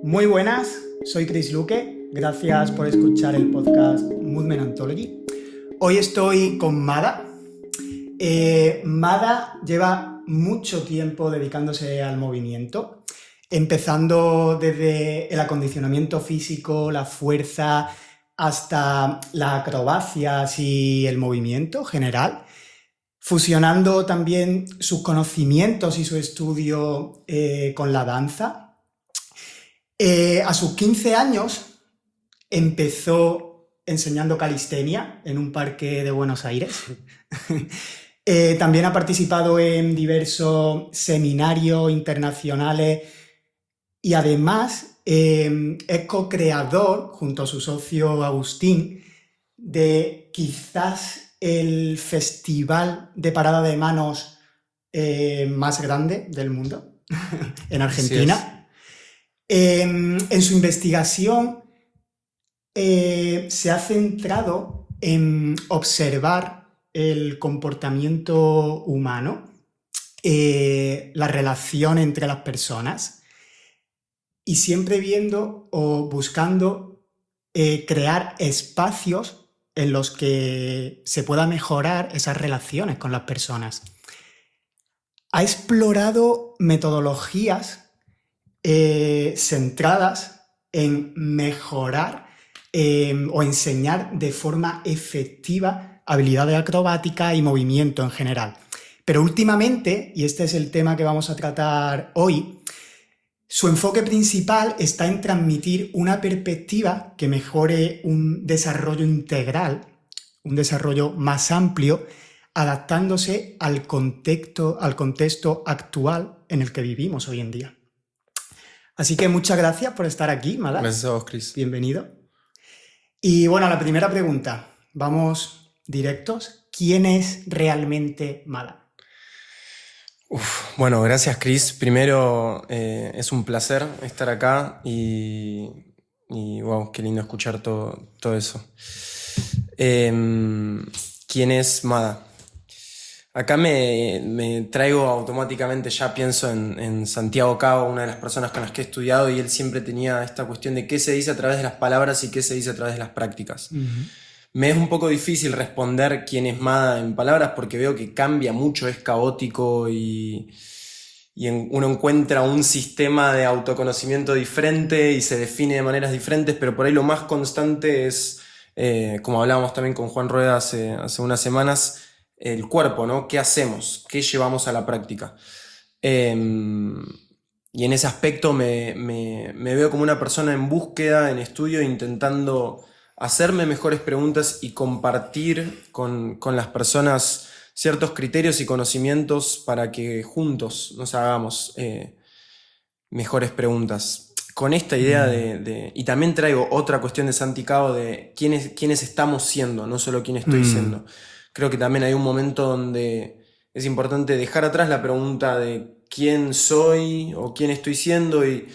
Muy buenas, soy Chris Luque, gracias por escuchar el podcast Movement Anthology. Hoy estoy con Mada. Mada lleva mucho tiempo dedicándose al movimiento, empezando desde el acondicionamiento físico, la fuerza, hasta las acrobacias y el movimiento general, fusionando también sus conocimientos y su estudio con la danza. A sus 15 años empezó enseñando calistenia en un parque de Buenos Aires. También ha participado en diversos seminarios internacionales y además es co-creador, junto a su socio Agustín, de quizás el festival de parada de manos más grande del mundo, en Argentina. En su investigación se ha centrado en observar el comportamiento humano, la relación entre las personas, y siempre viendo o buscando crear espacios en los que se pueda mejorar esas relaciones con las personas. Ha explorado metodologías centradas en mejorar o enseñar de forma efectiva habilidades acrobáticas y movimiento en general. Pero últimamente, y este es el tema que vamos a tratar hoy, su enfoque principal está en transmitir una perspectiva que mejore un desarrollo integral, un desarrollo más amplio, adaptándose al contexto actual en el que vivimos hoy en día. Así que muchas gracias por estar aquí, Mada. Gracias a vos, Chris. Bienvenido. Y bueno, la primera pregunta. Vamos directos. ¿Quién es realmente Mada? Bueno, gracias, Chris. Primero, es un placer estar acá y wow, qué lindo escuchar todo eso. ¿Quién es Mada? Acá me traigo automáticamente, ya pienso en Santiago Cabo, una de las personas con las que he estudiado, y él siempre tenía esta cuestión de qué se dice a través de las palabras y qué se dice a través de las prácticas. Uh-huh. Me es un poco difícil responder quién es Mada en palabras porque veo que cambia mucho, es caótico y uno encuentra un sistema de autoconocimiento diferente y se define de maneras diferentes, pero por ahí lo más constante es, como hablábamos también con Juan Rueda hace unas semanas, el cuerpo, ¿no? ¿Qué hacemos? ¿Qué llevamos a la práctica? Y en ese aspecto me veo como una persona en búsqueda, en estudio, intentando hacerme mejores preguntas y compartir con las personas ciertos criterios y conocimientos para que juntos nos hagamos mejores preguntas. Con esta idea y también traigo otra cuestión de Santi Cabo de quiénes estamos siendo, no solo quién estoy siendo. Creo que también hay un momento donde es importante dejar atrás la pregunta de quién soy o quién estoy siendo y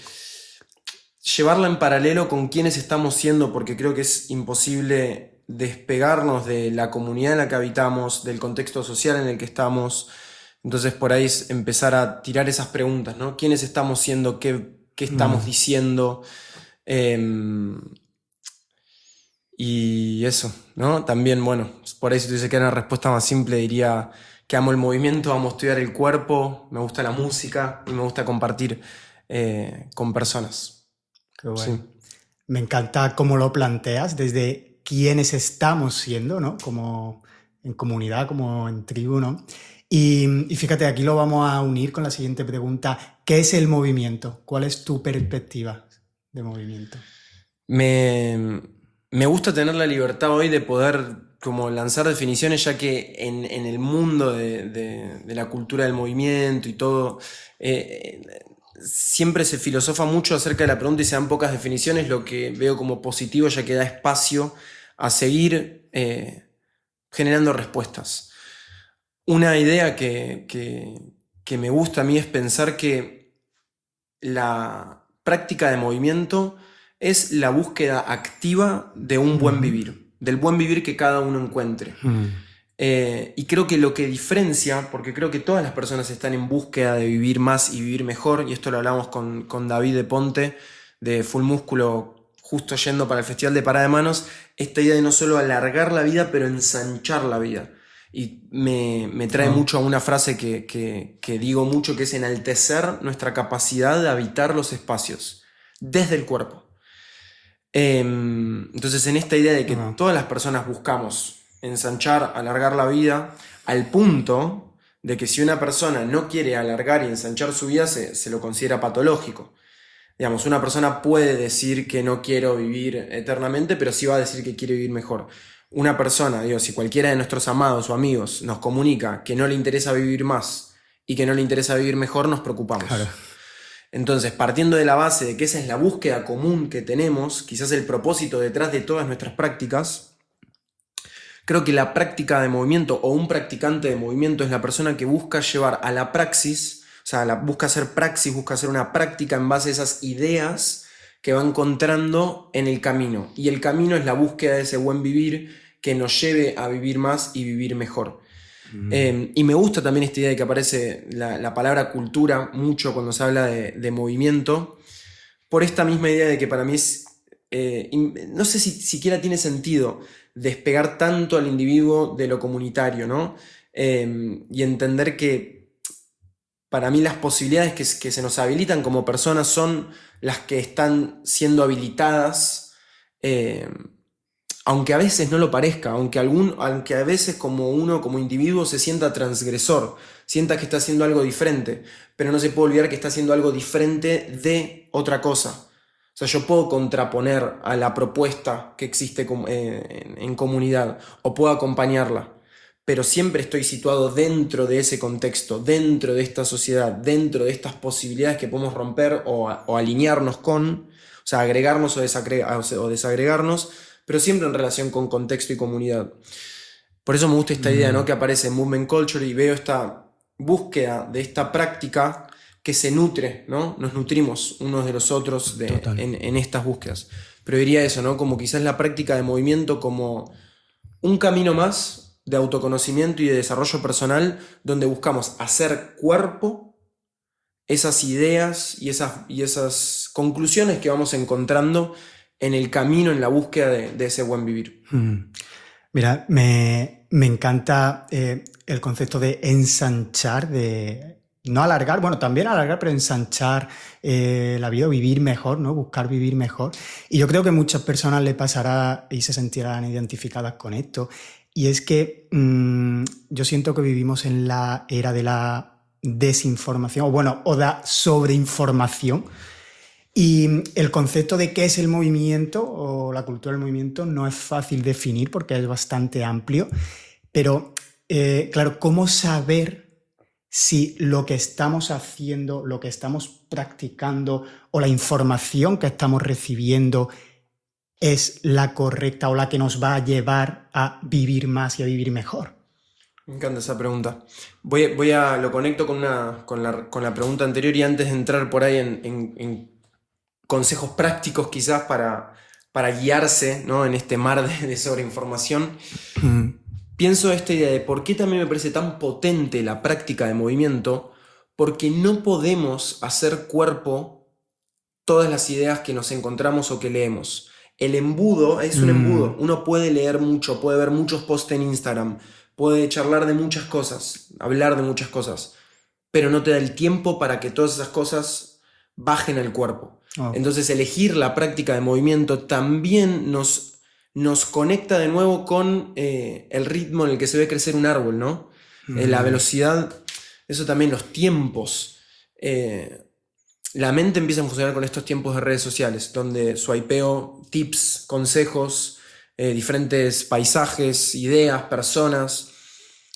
llevarla en paralelo con quiénes estamos siendo, porque creo que es imposible despegarnos de la comunidad en la que habitamos, del contexto social en el que estamos. Entonces por ahí es empezar a tirar esas preguntas, ¿no? ¿Quiénes estamos siendo? ¿Qué estamos diciendo? Y eso, ¿no? También, bueno, por ahí si tuviese que dar una respuesta más simple diría que amo el movimiento, amo estudiar el cuerpo, me gusta la música y me gusta compartir con personas. Qué bueno. Sí. Me encanta cómo lo planteas, desde quiénes estamos siendo, ¿no? Como en comunidad, como en tribu, ¿no? Y fíjate, aquí lo vamos a unir con la siguiente pregunta. ¿Qué es el movimiento? ¿Cuál es tu perspectiva de movimiento? Me gusta tener la libertad hoy de poder como lanzar definiciones, ya que en el mundo de la cultura del movimiento y todo, siempre se filosofa mucho acerca de la pregunta y se dan pocas definiciones, lo que veo como positivo, ya que da espacio a seguir generando respuestas. Una idea que me gusta a mí es pensar que la práctica de movimiento es la búsqueda activa de un buen vivir. del buen vivir que cada uno encuentre. Y creo que lo que diferencia, porque creo que todas las personas están en búsqueda de vivir más y vivir mejor, y esto lo hablamos con David de Ponte, de Full Músculo, justo yendo para el Festival de Parada de Manos, esta idea de no solo alargar la vida, pero ensanchar la vida. Y me trae mucho a una frase que digo mucho, que es enaltecer nuestra capacidad de habitar los espacios, desde el cuerpo. Entonces, en esta idea de que todas las personas buscamos ensanchar, alargar la vida, al punto de que si una persona no quiere alargar y ensanchar su vida, se lo considera patológico. Digamos, una persona puede decir que no quiero vivir eternamente, pero sí va a decir que quiere vivir mejor. Una persona, digo, si cualquiera de nuestros amados o amigos nos comunica que no le interesa vivir más y que no le interesa vivir mejor, nos preocupamos. Claro. Entonces, partiendo de la base de que esa es la búsqueda común que tenemos, quizás el propósito detrás de todas nuestras prácticas, creo que la práctica de movimiento o un practicante de movimiento es la persona que busca llevar a la praxis, o sea, busca hacer praxis, busca hacer una práctica en base a esas ideas que va encontrando en el camino. Y el camino es la búsqueda de ese buen vivir que nos lleve a vivir más y vivir mejor. Y me gusta también esta idea de que aparece la palabra cultura mucho cuando se habla de movimiento, por esta misma idea de que para mí es, no sé si siquiera tiene sentido despegar tanto al individuo de lo comunitario, ¿no? Y entender que para mí las posibilidades que se nos habilitan como personas son las que están siendo habilitadas, aunque a veces no lo parezca, aunque a veces como uno, como individuo, se sienta transgresor, sienta que está haciendo algo diferente, pero no se puede olvidar que está haciendo algo diferente de otra cosa. O sea, yo puedo contraponer a la propuesta que existe en comunidad, o puedo acompañarla, pero siempre estoy situado dentro de ese contexto, dentro de esta sociedad, dentro de estas posibilidades que podemos romper o alinearnos con, o sea, agregarnos o desagregarnos, pero siempre en relación con contexto y comunidad. Por eso me gusta esta idea, ¿no? Que aparece en Movement Culture, y veo esta búsqueda de esta práctica que se nutre, ¿no? Nos nutrimos unos de los otros en estas búsquedas. Pero diría eso, ¿no? Como quizás la práctica de movimiento como un camino más de autoconocimiento y de desarrollo personal, donde buscamos hacer cuerpo esas ideas y esas conclusiones que vamos encontrando en el camino, en la búsqueda de ese buen vivir. Mira, me encanta el concepto de ensanchar, de no alargar, bueno, también alargar, pero ensanchar la vida, vivir mejor, ¿no? Buscar vivir mejor. Y yo creo que a muchas personas le pasará y se sentirán identificadas con esto. Y es que yo siento que vivimos en la era de la desinformación, o la sobreinformación. Y el concepto de qué es el movimiento o la cultura del movimiento no es fácil definir porque es bastante amplio, pero claro, ¿cómo saber si lo que estamos haciendo, lo que estamos practicando o la información que estamos recibiendo es la correcta o la que nos va a llevar a vivir más y a vivir mejor? Me encanta esa pregunta. Lo conecto con la pregunta anterior, y antes de entrar por ahí en consejos prácticos quizás para guiarse, ¿no? En este mar de sobreinformación, pienso esta idea de por qué también me parece tan potente la práctica de movimiento, porque no podemos hacer cuerpo todas las ideas que nos encontramos o que leemos. El embudo es un embudo. Uno puede leer mucho, puede ver muchos posts en Instagram, puede charlar de muchas cosas, hablar de muchas cosas, pero no te da el tiempo para que todas esas cosas bajen al cuerpo. Entonces, elegir la práctica de movimiento también nos conecta de nuevo con el ritmo en el que se ve crecer un árbol, ¿no? La velocidad, eso también, los tiempos. La mente empieza a funcionar con estos tiempos de redes sociales, donde swipeo tips, consejos, diferentes paisajes, ideas, personas.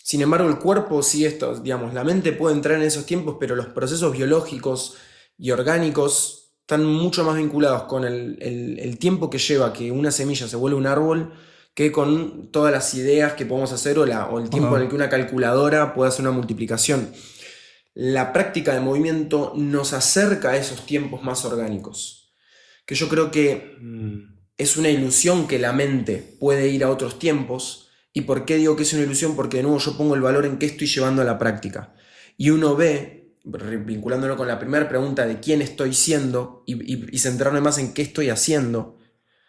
Sin embargo, el cuerpo sí, digamos, la mente puede entrar en esos tiempos, pero los procesos biológicos y orgánicos están mucho más vinculados con el tiempo que lleva que una semilla se vuelva un árbol, que con todas las ideas que podemos hacer o el tiempo en el que una calculadora puede hacer una multiplicación. La práctica de movimiento nos acerca a esos tiempos más orgánicos, que yo creo que es una ilusión que la mente puede ir a otros tiempos. ¿Y por qué digo que es una ilusión? Porque de nuevo yo pongo el valor en qué estoy llevando a la práctica. Y uno ve, vinculándolo con la primera pregunta de quién estoy siendo y centrarme más en qué estoy haciendo,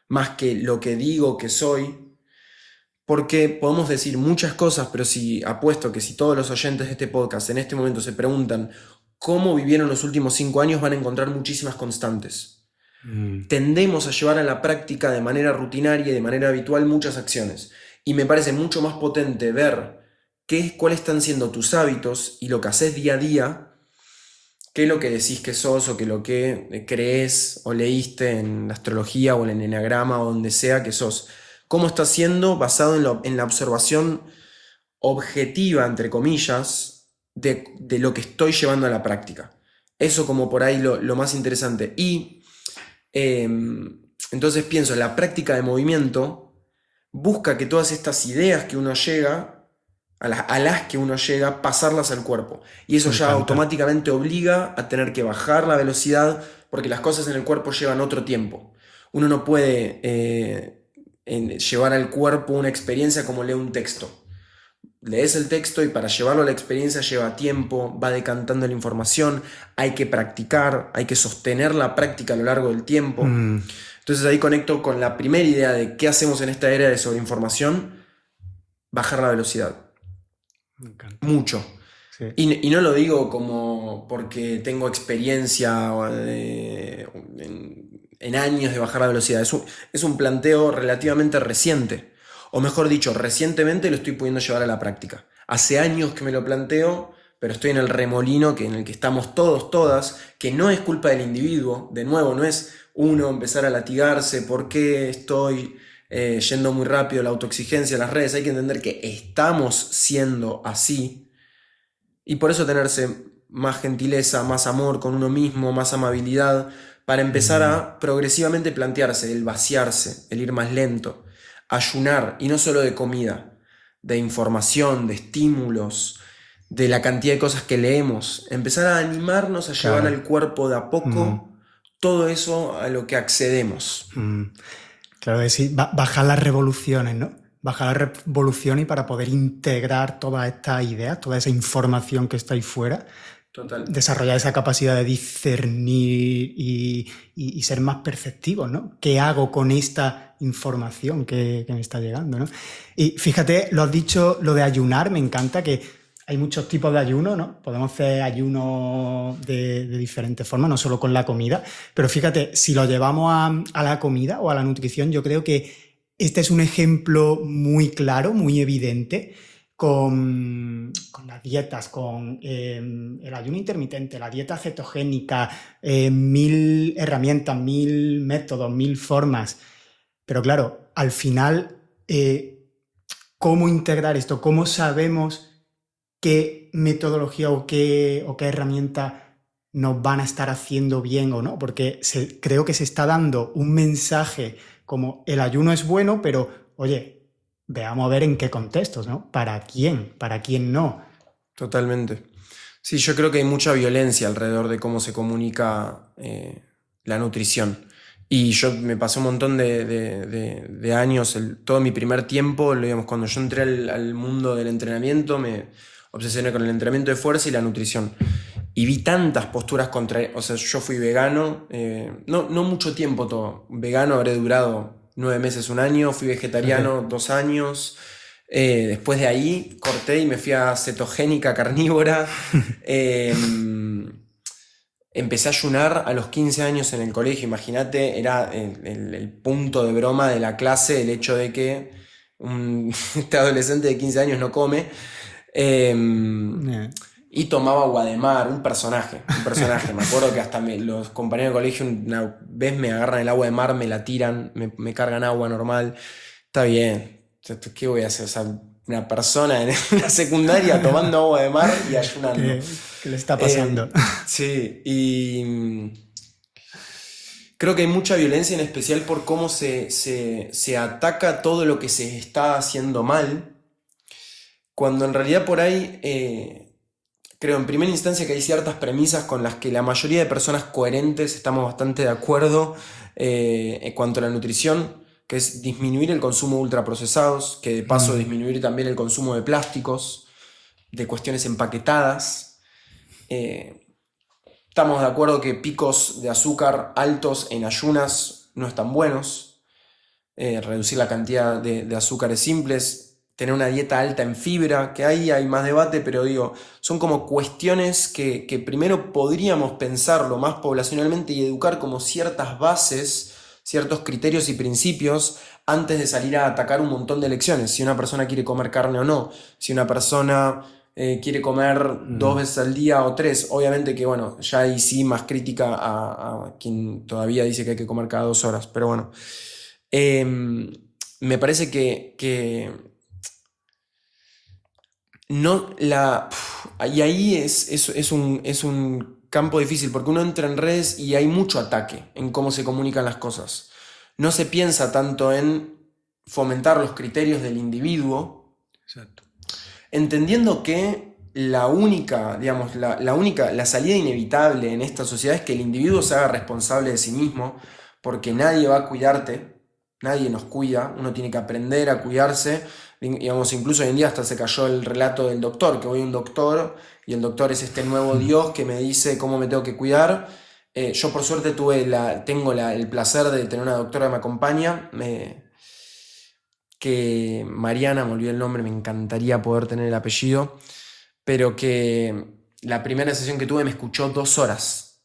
más que lo que digo que soy. Porque podemos decir muchas cosas, pero si apuesto que si todos los oyentes de este podcast en este momento se preguntan cómo vivieron los últimos 5 años, van a encontrar muchísimas constantes. Tendemos a llevar a la práctica de manera rutinaria y de manera habitual muchas acciones. Y me parece mucho más potente ver cuáles están siendo tus hábitos y lo que haces día a día, que lo que decís que sos o que lo que crees o leíste en la astrología o en el eneagrama o donde sea que sos. Cómo está siendo basado en la observación objetiva, entre comillas, de lo que estoy llevando a la práctica. Eso como por ahí lo más interesante. Y entonces pienso, la práctica de movimiento busca que todas estas ideas que uno llega, a las que uno llega, pasarlas al cuerpo. Y eso ya automáticamente obliga a tener que bajar la velocidad porque las cosas en el cuerpo llevan otro tiempo. Uno no puede llevar al cuerpo una experiencia como lee un texto. Lees el texto y para llevarlo a la experiencia lleva tiempo, va decantando la información, hay que practicar, hay que sostener la práctica a lo largo del tiempo. Entonces ahí conecto con la primera idea de qué hacemos en esta era de sobreinformación: bajar la velocidad. Me encanta. Mucho. Sí. Y no lo digo como porque tengo experiencia en años de bajar la velocidad. Es un planteo relativamente reciente. O mejor dicho, recientemente lo estoy pudiendo llevar a la práctica. Hace años que me lo planteo, pero estoy en el remolino en el que estamos todos, todas, que no es culpa del individuo. De nuevo, no es uno empezar a latigarse, ¿por qué estoy yendo muy rápido? La autoexigencia, las redes, hay que entender que estamos siendo así. Y por eso tenerse más gentileza, más amor con uno mismo, más amabilidad, para empezar a progresivamente plantearse el vaciarse, el ir más lento, ayunar, y no solo de comida, de información, de estímulos, de la cantidad de cosas que leemos, empezar a animarnos a llevar al cuerpo de a poco todo eso a lo que accedemos. Claro que sí, bajar las revoluciones, ¿no? Bajar las revoluciones y para poder integrar todas estas ideas, toda esa información que está ahí fuera, Total. Desarrollar esa capacidad de discernir y ser más perceptivos, ¿no? ¿Qué hago con esta información que me está llegando, ¿no? Y fíjate, lo has dicho, lo de ayunar, me encanta, que hay muchos tipos de ayuno, ¿no? Podemos hacer ayuno de diferentes formas, no solo con la comida, pero fíjate, si lo llevamos a la comida o a la nutrición, yo creo que este es un ejemplo muy claro, muy evidente, con las dietas, con el ayuno intermitente, la dieta cetogénica, 1000 herramientas, 1000 métodos, 1000 formas. Pero claro, al final, ¿cómo integrar esto? ¿Cómo sabemos qué metodología o qué herramienta nos van a estar haciendo bien o no? Porque creo que se está dando un mensaje como el ayuno es bueno, pero oye, veamos a ver en qué contextos, ¿no? ¿Para quién no? Totalmente. Sí, yo creo que hay mucha violencia alrededor de cómo se comunica la nutrición. Y yo me pasé un montón de años, todo mi primer tiempo, digamos, cuando yo entré al mundo del entrenamiento, me obsesioné con el entrenamiento de fuerza y la nutrición. Y vi tantas posturas contra... O sea, yo fui vegano, no mucho tiempo todo. Vegano habré durado 9 meses, 1 año, fui vegetariano 2 años, después de ahí corté y me fui a cetogénica carnívora, empecé a ayunar a los 15 años en el colegio, imagínate, era el punto de broma de la clase, el hecho de que este adolescente de 15 años no come, y tomaba agua de mar, un personaje, me acuerdo que hasta los compañeros de colegio una vez me agarran el agua de mar, me la tiran, me cargan agua normal, está bien, ¿qué voy a hacer? O sea, una persona en la secundaria tomando agua de mar y ayunando. ¿Qué le está pasando? Sí, y creo que hay mucha violencia, en especial por cómo se ataca todo lo que se está haciendo mal, cuando en realidad por ahí... creo en primera instancia que hay ciertas premisas con las que la mayoría de personas coherentes estamos bastante de acuerdo en cuanto a la nutrición, que es disminuir el consumo de ultraprocesados, que de paso disminuir también el consumo de plásticos, de cuestiones empaquetadas. Estamos de acuerdo que picos de azúcar altos en ayunas no están buenos. Reducir la cantidad de azúcares simples, tener una dieta alta en fibra, que ahí hay más debate, pero digo, son como cuestiones que primero podríamos pensarlo más poblacionalmente y educar como ciertas bases, ciertos criterios y principios antes de salir a atacar un montón de elecciones. Si una persona quiere comer carne o no, si una persona quiere comer 2 veces al día o 3, obviamente que bueno, ya ahí sí más crítica a quien todavía dice que hay que comer cada 2 horas, pero bueno. Me parece que no la. Y ahí es un campo difícil, porque uno entra en redes y hay mucho ataque en cómo se comunican las cosas. No se piensa tanto en fomentar los criterios del individuo. Exacto. Entendiendo que la única, digamos, la salida inevitable en esta sociedad es que el individuo se haga responsable de sí mismo, porque nadie va a cuidarte, nadie nos cuida, uno tiene que aprender a cuidarse. Digamos, incluso hoy en día hasta se cayó el relato del doctor, que voy a un doctor y el doctor es este nuevo Dios que me dice cómo me tengo que cuidar. Yo por suerte tengo el placer de tener una doctora que me acompaña, que Mariana, me olvidé el nombre, me encantaría poder tener el apellido, pero que la primera sesión que tuve me escuchó 2 horas,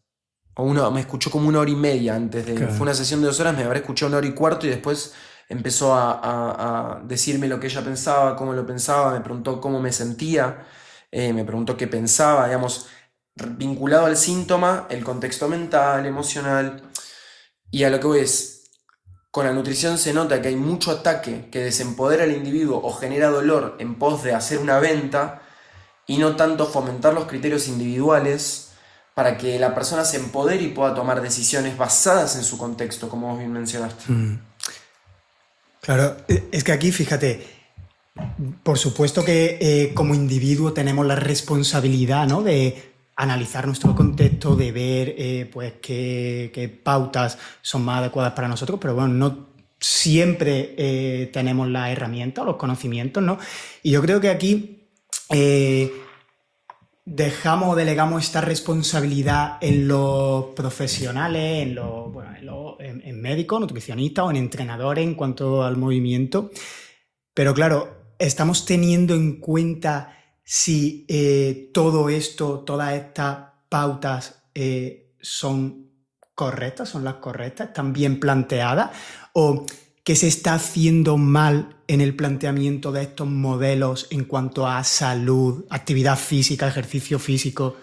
me escuchó como 1 hora y media antes de... Claro. Fue una sesión de 2 horas, me habrá escuchado 1 hora y cuarto y después empezó a decirme lo que ella pensaba, cómo lo pensaba, me preguntó cómo me sentía, me preguntó qué pensaba, digamos, vinculado al síntoma, el contexto mental, emocional, y a lo que voy es, con la nutrición se nota que hay mucho ataque que desempodera al individuo o genera dolor en pos de hacer una venta y no tanto fomentar los criterios individuales para que la persona se empodere y pueda tomar decisiones basadas en su contexto, como vos bien mencionaste. Claro, es que aquí, fíjate, por supuesto que como individuo tenemos la responsabilidad, ¿no?, de analizar nuestro contexto, de ver pues qué pautas son más adecuadas para nosotros, pero bueno, no siempre tenemos las herramientas o los conocimientos, ¿no? Y yo creo que aquí delegamos esta responsabilidad en los profesionales, en médicos, nutricionistas o en entrenadores en cuanto al movimiento. Pero claro, estamos teniendo en cuenta si todo esto, todas estas pautas son correctas, son las correctas, están bien planteadas, o qué se está haciendo mal en el planteamiento de estos modelos en cuanto a salud, actividad física, ejercicio físico.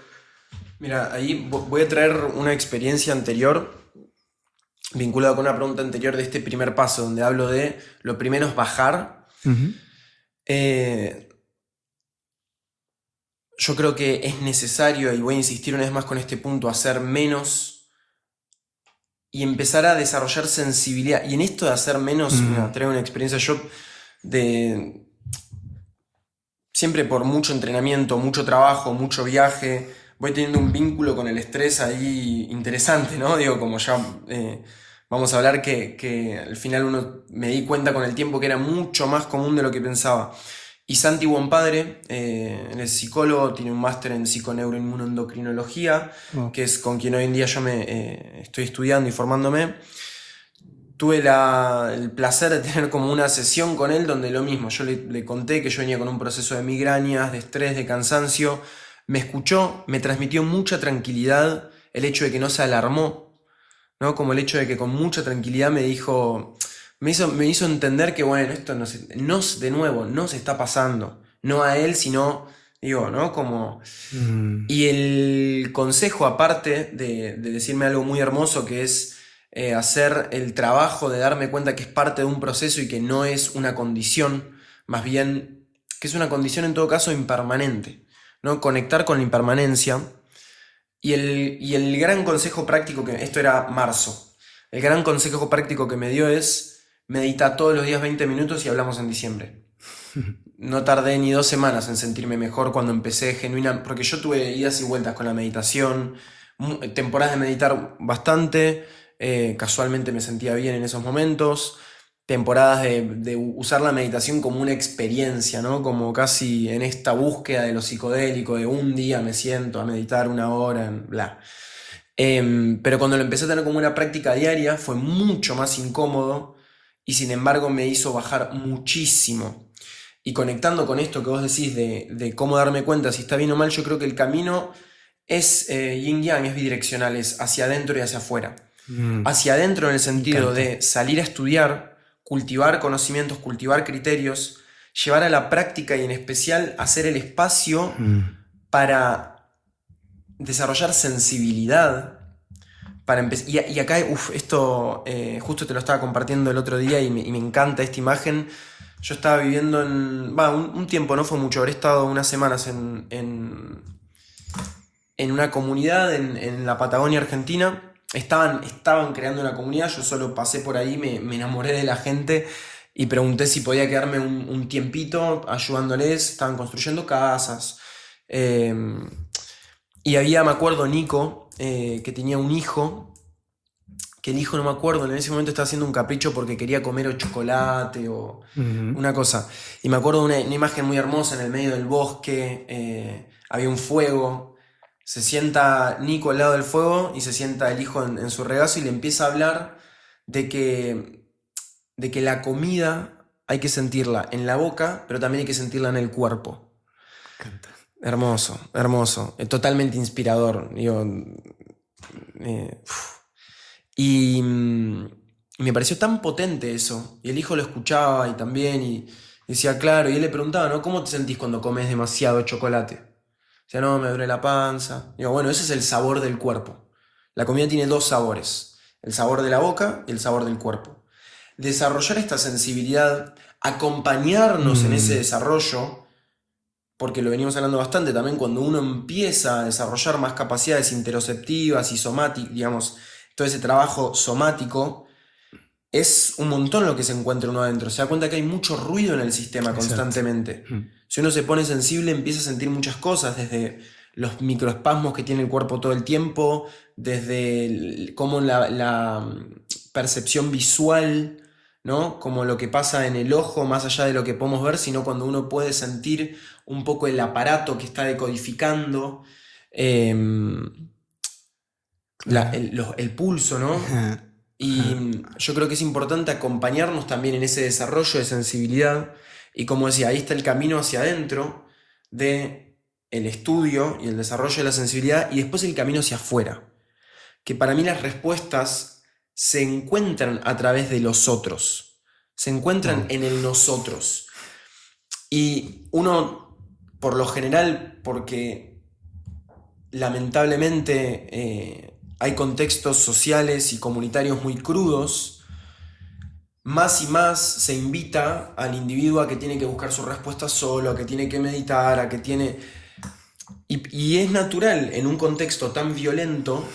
Mira, ahí voy a traer una experiencia anterior vinculada con una pregunta anterior de este primer paso, donde hablo de lo primero es bajar. Yo creo que es necesario, y voy a insistir una vez más con este punto, hacer menos y empezar a desarrollar sensibilidad. Y en esto de hacer menos, mira, traigo una experiencia yo de... Siempre por mucho entrenamiento, mucho trabajo, mucho viaje, voy teniendo un vínculo con el estrés ahí interesante, ¿no? Digo, como ya vamos a hablar que al final me di cuenta con el tiempo que era mucho más común de lo que pensaba. Y Santi Buonpadre, él es psicólogo, tiene un máster en psiconeuroinmunoendocrinología, que es con quien hoy en día yo me estoy estudiando y formándome. Tuve el placer de tener como una sesión con él donde lo mismo, yo le conté que yo venía con un proceso de migrañas, de estrés, de cansancio. Me escuchó, me transmitió mucha tranquilidad el hecho de que no se alarmó, ¿no? Como el hecho de que con mucha tranquilidad me dijo... Me hizo entender que, bueno, esto de nuevo, no se está pasando. No a él, sino, digo, ¿no? Como... Y el consejo, aparte de decirme algo muy hermoso, que es hacer el trabajo de darme cuenta que es parte de un proceso y que no es una condición, más bien que es una condición en todo caso impermanente, ¿no? Conectar con la impermanencia. Y el gran consejo práctico, esto era marzo, el gran consejo práctico que me dio es... Medita todos los días 20 minutos y hablamos en diciembre. No tardé ni 2 semanas en sentirme mejor cuando empecé genuina, porque yo tuve idas y vueltas con la meditación, temporadas de meditar bastante, casualmente me sentía bien en esos momentos, temporadas de usar la meditación como una experiencia, ¿no? Como casi en esta búsqueda de lo psicodélico, de un día me siento a meditar 1 hora, bla. Pero cuando lo empecé a tener como una práctica diaria fue mucho más incómodo y sin embargo me hizo bajar muchísimo. Y conectando con esto que vos decís de cómo darme cuenta si está bien o mal, yo creo que el camino es yin-yang, es bidireccional, es hacia adentro y hacia afuera. Hacia adentro en el sentido de salir a estudiar, cultivar conocimientos, cultivar criterios, llevar a la práctica y en especial hacer el espacio para desarrollar sensibilidad. Y acá, esto justo te lo estaba compartiendo el otro día y me encanta esta imagen. Yo estaba viviendo un tiempo, no fue mucho, habré estado unas semanas en una comunidad en la Patagonia Argentina. Estaban creando una comunidad, yo solo pasé por ahí, me enamoré de la gente y pregunté si podía quedarme un tiempito ayudándoles. Estaban construyendo casas. Y había, me acuerdo, Nico, que tenía un hijo, que el hijo, no me acuerdo, en ese momento estaba haciendo un capricho porque quería comer chocolate o una cosa. Y me acuerdo de una imagen muy hermosa en el medio del bosque, había un fuego. Se sienta Nico al lado del fuego y se sienta el hijo en su regazo y le empieza a hablar de que la comida hay que sentirla en la boca, pero también hay que sentirla en el cuerpo. Canta. Hermoso, hermoso, totalmente inspirador. Digo, y me pareció tan potente eso. Y el hijo lo escuchaba y también, y decía, claro, y él le preguntaba, ¿no? ¿Cómo te sentís cuando comes demasiado chocolate? O sea, no, me duele la panza. Digo, bueno, ese es el sabor del cuerpo. La comida tiene 2 sabores, el sabor de la boca y el sabor del cuerpo. Desarrollar esta sensibilidad, acompañarnos en ese desarrollo, porque lo venimos hablando bastante también, cuando uno empieza a desarrollar más capacidades interoceptivas y somáticas, digamos, todo ese trabajo somático, es un montón lo que se encuentra uno adentro. Se da cuenta que hay mucho ruido en el sistema constantemente. Si uno se pone sensible, empieza a sentir muchas cosas, desde los microespasmos que tiene el cuerpo todo el tiempo, desde cómo la percepción visual, ¿no? Como lo que pasa en el ojo, más allá de lo que podemos ver, sino cuando uno puede sentir un poco el aparato que está decodificando, el pulso, ¿no? Y yo creo que es importante acompañarnos también en ese desarrollo de sensibilidad. Y como decía, ahí está el camino hacia adentro del estudio y el desarrollo de la sensibilidad, y después el camino hacia afuera. Que para mí las respuestas se encuentran a través de los otros. Se encuentran en el nosotros. Y uno, por lo general, porque lamentablemente hay contextos sociales y comunitarios muy crudos, más y más se invita al individuo a que tiene que buscar su respuesta solo, a que tiene que meditar, a que tiene... Y es natural en un contexto tan violento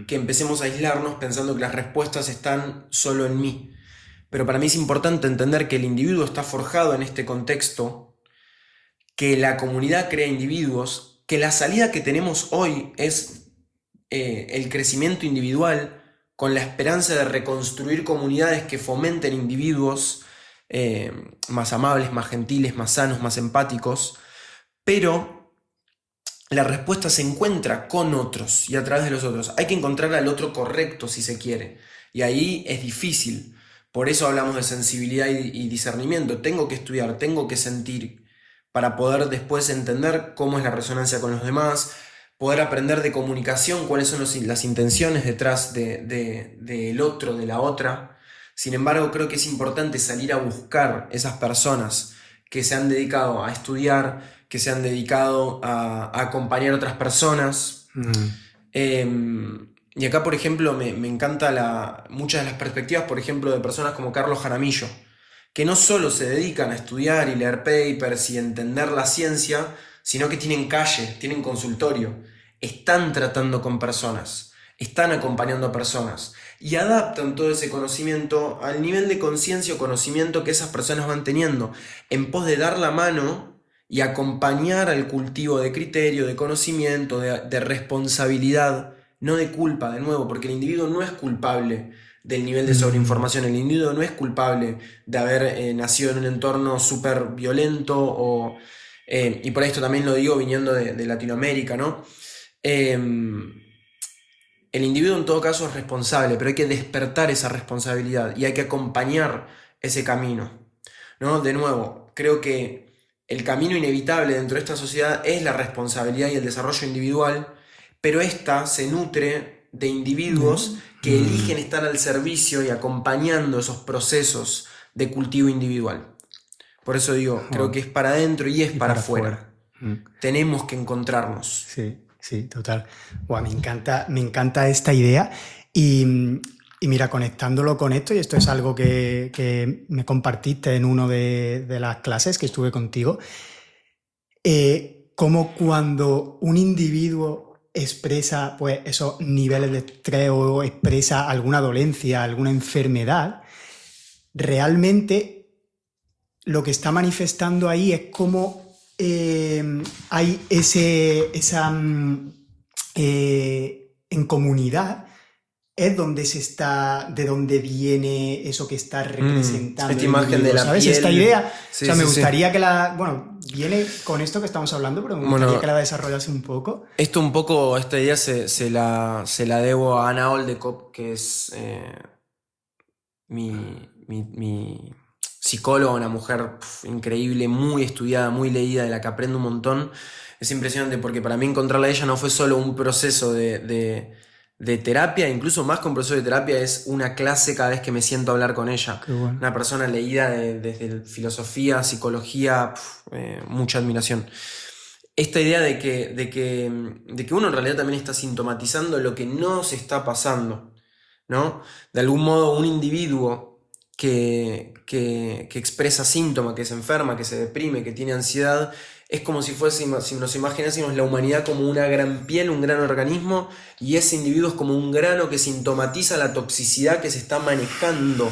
que empecemos a aislarnos pensando que las respuestas están solo en mí. Pero para mí es importante entender que el individuo está forjado en este contexto, que la comunidad crea individuos, que la salida que tenemos hoy es el crecimiento individual con la esperanza de reconstruir comunidades que fomenten individuos más amables, más gentiles, más sanos, más empáticos, pero la respuesta se encuentra con otros y a través de los otros. Hay que encontrar al otro correcto si se quiere, y ahí es difícil. Por eso hablamos de sensibilidad y discernimiento. Tengo que estudiar, tengo que sentir para poder después entender cómo es la resonancia con los demás, poder aprender de comunicación, cuáles son las intenciones detrás del otro, de la otra. Sin embargo, creo que es importante salir a buscar esas personas que se han dedicado a estudiar, que se han dedicado a acompañar a otras personas. Y acá, por ejemplo, me encanta muchas de las perspectivas, por ejemplo, de personas como Carlos Jaramillo, que no solo se dedican a estudiar y leer papers y entender la ciencia, sino que tienen calle, tienen consultorio, están tratando con personas, están acompañando a personas y adaptan todo ese conocimiento al nivel de conciencia o conocimiento que esas personas van teniendo, en pos de dar la mano y acompañar al cultivo de criterio, de conocimiento, de responsabilidad, no de culpa, de nuevo, porque el individuo no es culpable del nivel de sobreinformación, el individuo no es culpable de haber nacido en un entorno súper violento, y por esto también lo digo viniendo de Latinoamérica, ¿no? El individuo en todo caso es responsable, pero hay que despertar esa responsabilidad y hay que acompañar ese camino, ¿no? De nuevo, creo que el camino inevitable dentro de esta sociedad es la responsabilidad y el desarrollo individual, pero esta se nutre de individuos que eligen estar al servicio y acompañando esos procesos de cultivo individual. Por eso digo, creo que es para adentro y es para afuera. Tenemos que encontrarnos. Sí, sí, total. Buah, me encanta esta idea. Y mira, conectándolo con esto, y esto es algo que me compartiste en una de las clases que estuve contigo, como cuando un individuo expresa pues, esos niveles de estrés o expresa alguna dolencia, alguna enfermedad, realmente lo que está manifestando ahí es como hay en comunidad es donde de donde viene eso que está representando. Esta imagen de la ¿sabes? piel. Esta idea. Sí, o sea, me sí, gustaría que viene con esto que estamos hablando, pero me gustaría que la desarrollase un poco. Esto un poco, esta idea se la debo a Anna Oldekop, que es mi psicóloga, una mujer increíble, muy estudiada, muy leída, de la que aprendo un montón. Es impresionante porque para mí encontrarla a ella no fue solo un proceso de terapia, incluso más que un proceso de terapia, es una clase cada vez que me siento a hablar con ella. Qué bueno. Una persona leída desde filosofía, psicología, mucha admiración. Esta idea de que uno en realidad también está sintomatizando lo que no se está pasando, ¿no? De algún modo, un individuo que expresa síntomas, que se enferma, que se deprime, que tiene ansiedad, es como si nos imaginásemos la humanidad como una gran piel, un gran organismo, y ese individuo es como un grano que sintomatiza la toxicidad que se está manejando.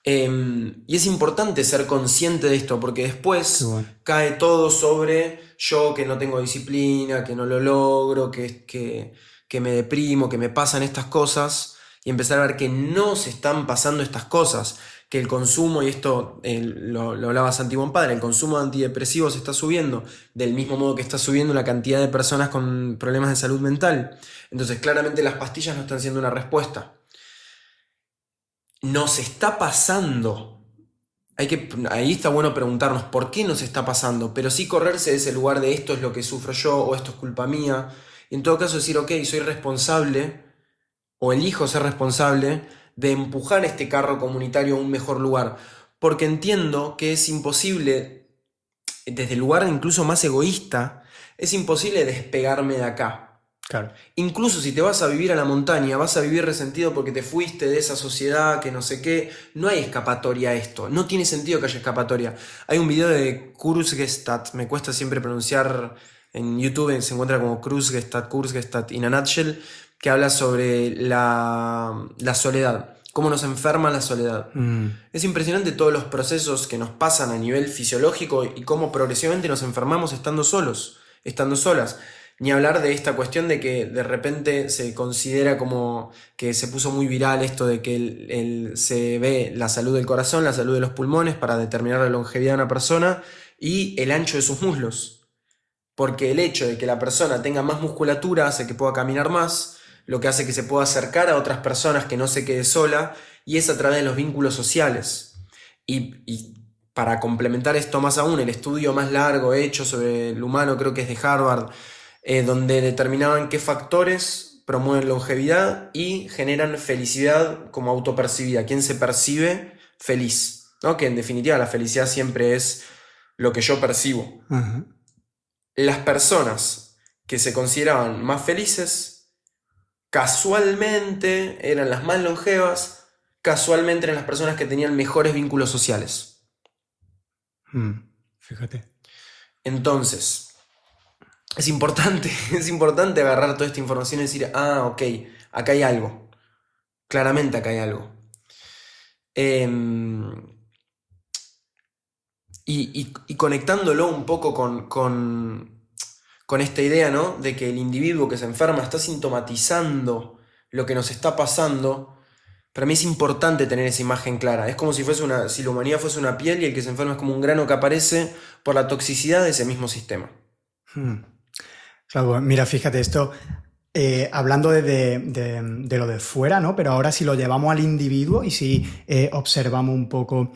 Y es importante ser consciente de esto, porque después cae todo sobre yo que no tengo disciplina, que no lo logro, que me deprimo, que me pasan estas cosas, y empezar a ver que no se están pasando estas cosas, que el consumo, y esto lo hablaba Santi Padre, el consumo de antidepresivos está subiendo, del mismo modo que está subiendo la cantidad de personas con problemas de salud mental. Entonces claramente las pastillas no están siendo una respuesta. Nos está pasando. Ahí está bueno preguntarnos por qué nos está pasando, pero sí correrse de ese lugar de esto es lo que sufro yo o esto es culpa mía. Y en todo caso decir, ok, soy responsable o elijo ser responsable de empujar este carro comunitario a un mejor lugar, porque entiendo que es imposible, desde el lugar incluso más egoísta, es imposible despegarme de acá. Claro. Incluso si te vas a vivir a la montaña, vas a vivir resentido porque te fuiste de esa sociedad que no sé qué, no hay escapatoria a esto, no tiene sentido que haya escapatoria. Hay un video de Kurzgesagt, me cuesta siempre pronunciar, en YouTube se encuentra como Kurzgesagt in a nutshell, que habla sobre la soledad, cómo nos enferma la soledad. Es impresionante todos los procesos que nos pasan a nivel fisiológico y cómo progresivamente nos enfermamos estando solos, estando solas. Ni hablar de esta cuestión de que de repente se considera como que se puso muy viral esto de que se ve la salud del corazón, la salud de los pulmones para determinar la longevidad de una persona y el ancho de sus muslos. Porque el hecho de que la persona tenga más musculatura hace que pueda caminar más, lo que hace que se pueda acercar a otras personas, que no se quede sola, y es a través de los vínculos sociales. Y para complementar esto más aún, el estudio más largo hecho sobre el humano, creo que es de Harvard, donde determinaban qué factores promueven longevidad y generan felicidad como autopercibida, quién se percibe feliz, ¿no? Que en definitiva la felicidad siempre es lo que yo percibo. Uh-huh. Las personas que se consideraban más felices casualmente eran las más longevas, casualmente eran las personas que tenían mejores vínculos sociales. Fíjate. Entonces, es importante, es importante agarrar toda esta información y decir, ah, ok, acá hay algo. Claramente acá hay algo. Em, y conectándolo un poco con esta idea, ¿no? De que el individuo que se enferma está sintomatizando lo que nos está pasando. Para mí es importante tener esa imagen clara. Es como si si la humanidad fuese una piel y el que se enferma es como un grano que aparece por la toxicidad de ese mismo sistema. Claro, mira, fíjate, esto, hablando de lo de fuera, ¿no? Pero ahora si lo llevamos al individuo y si observamos un poco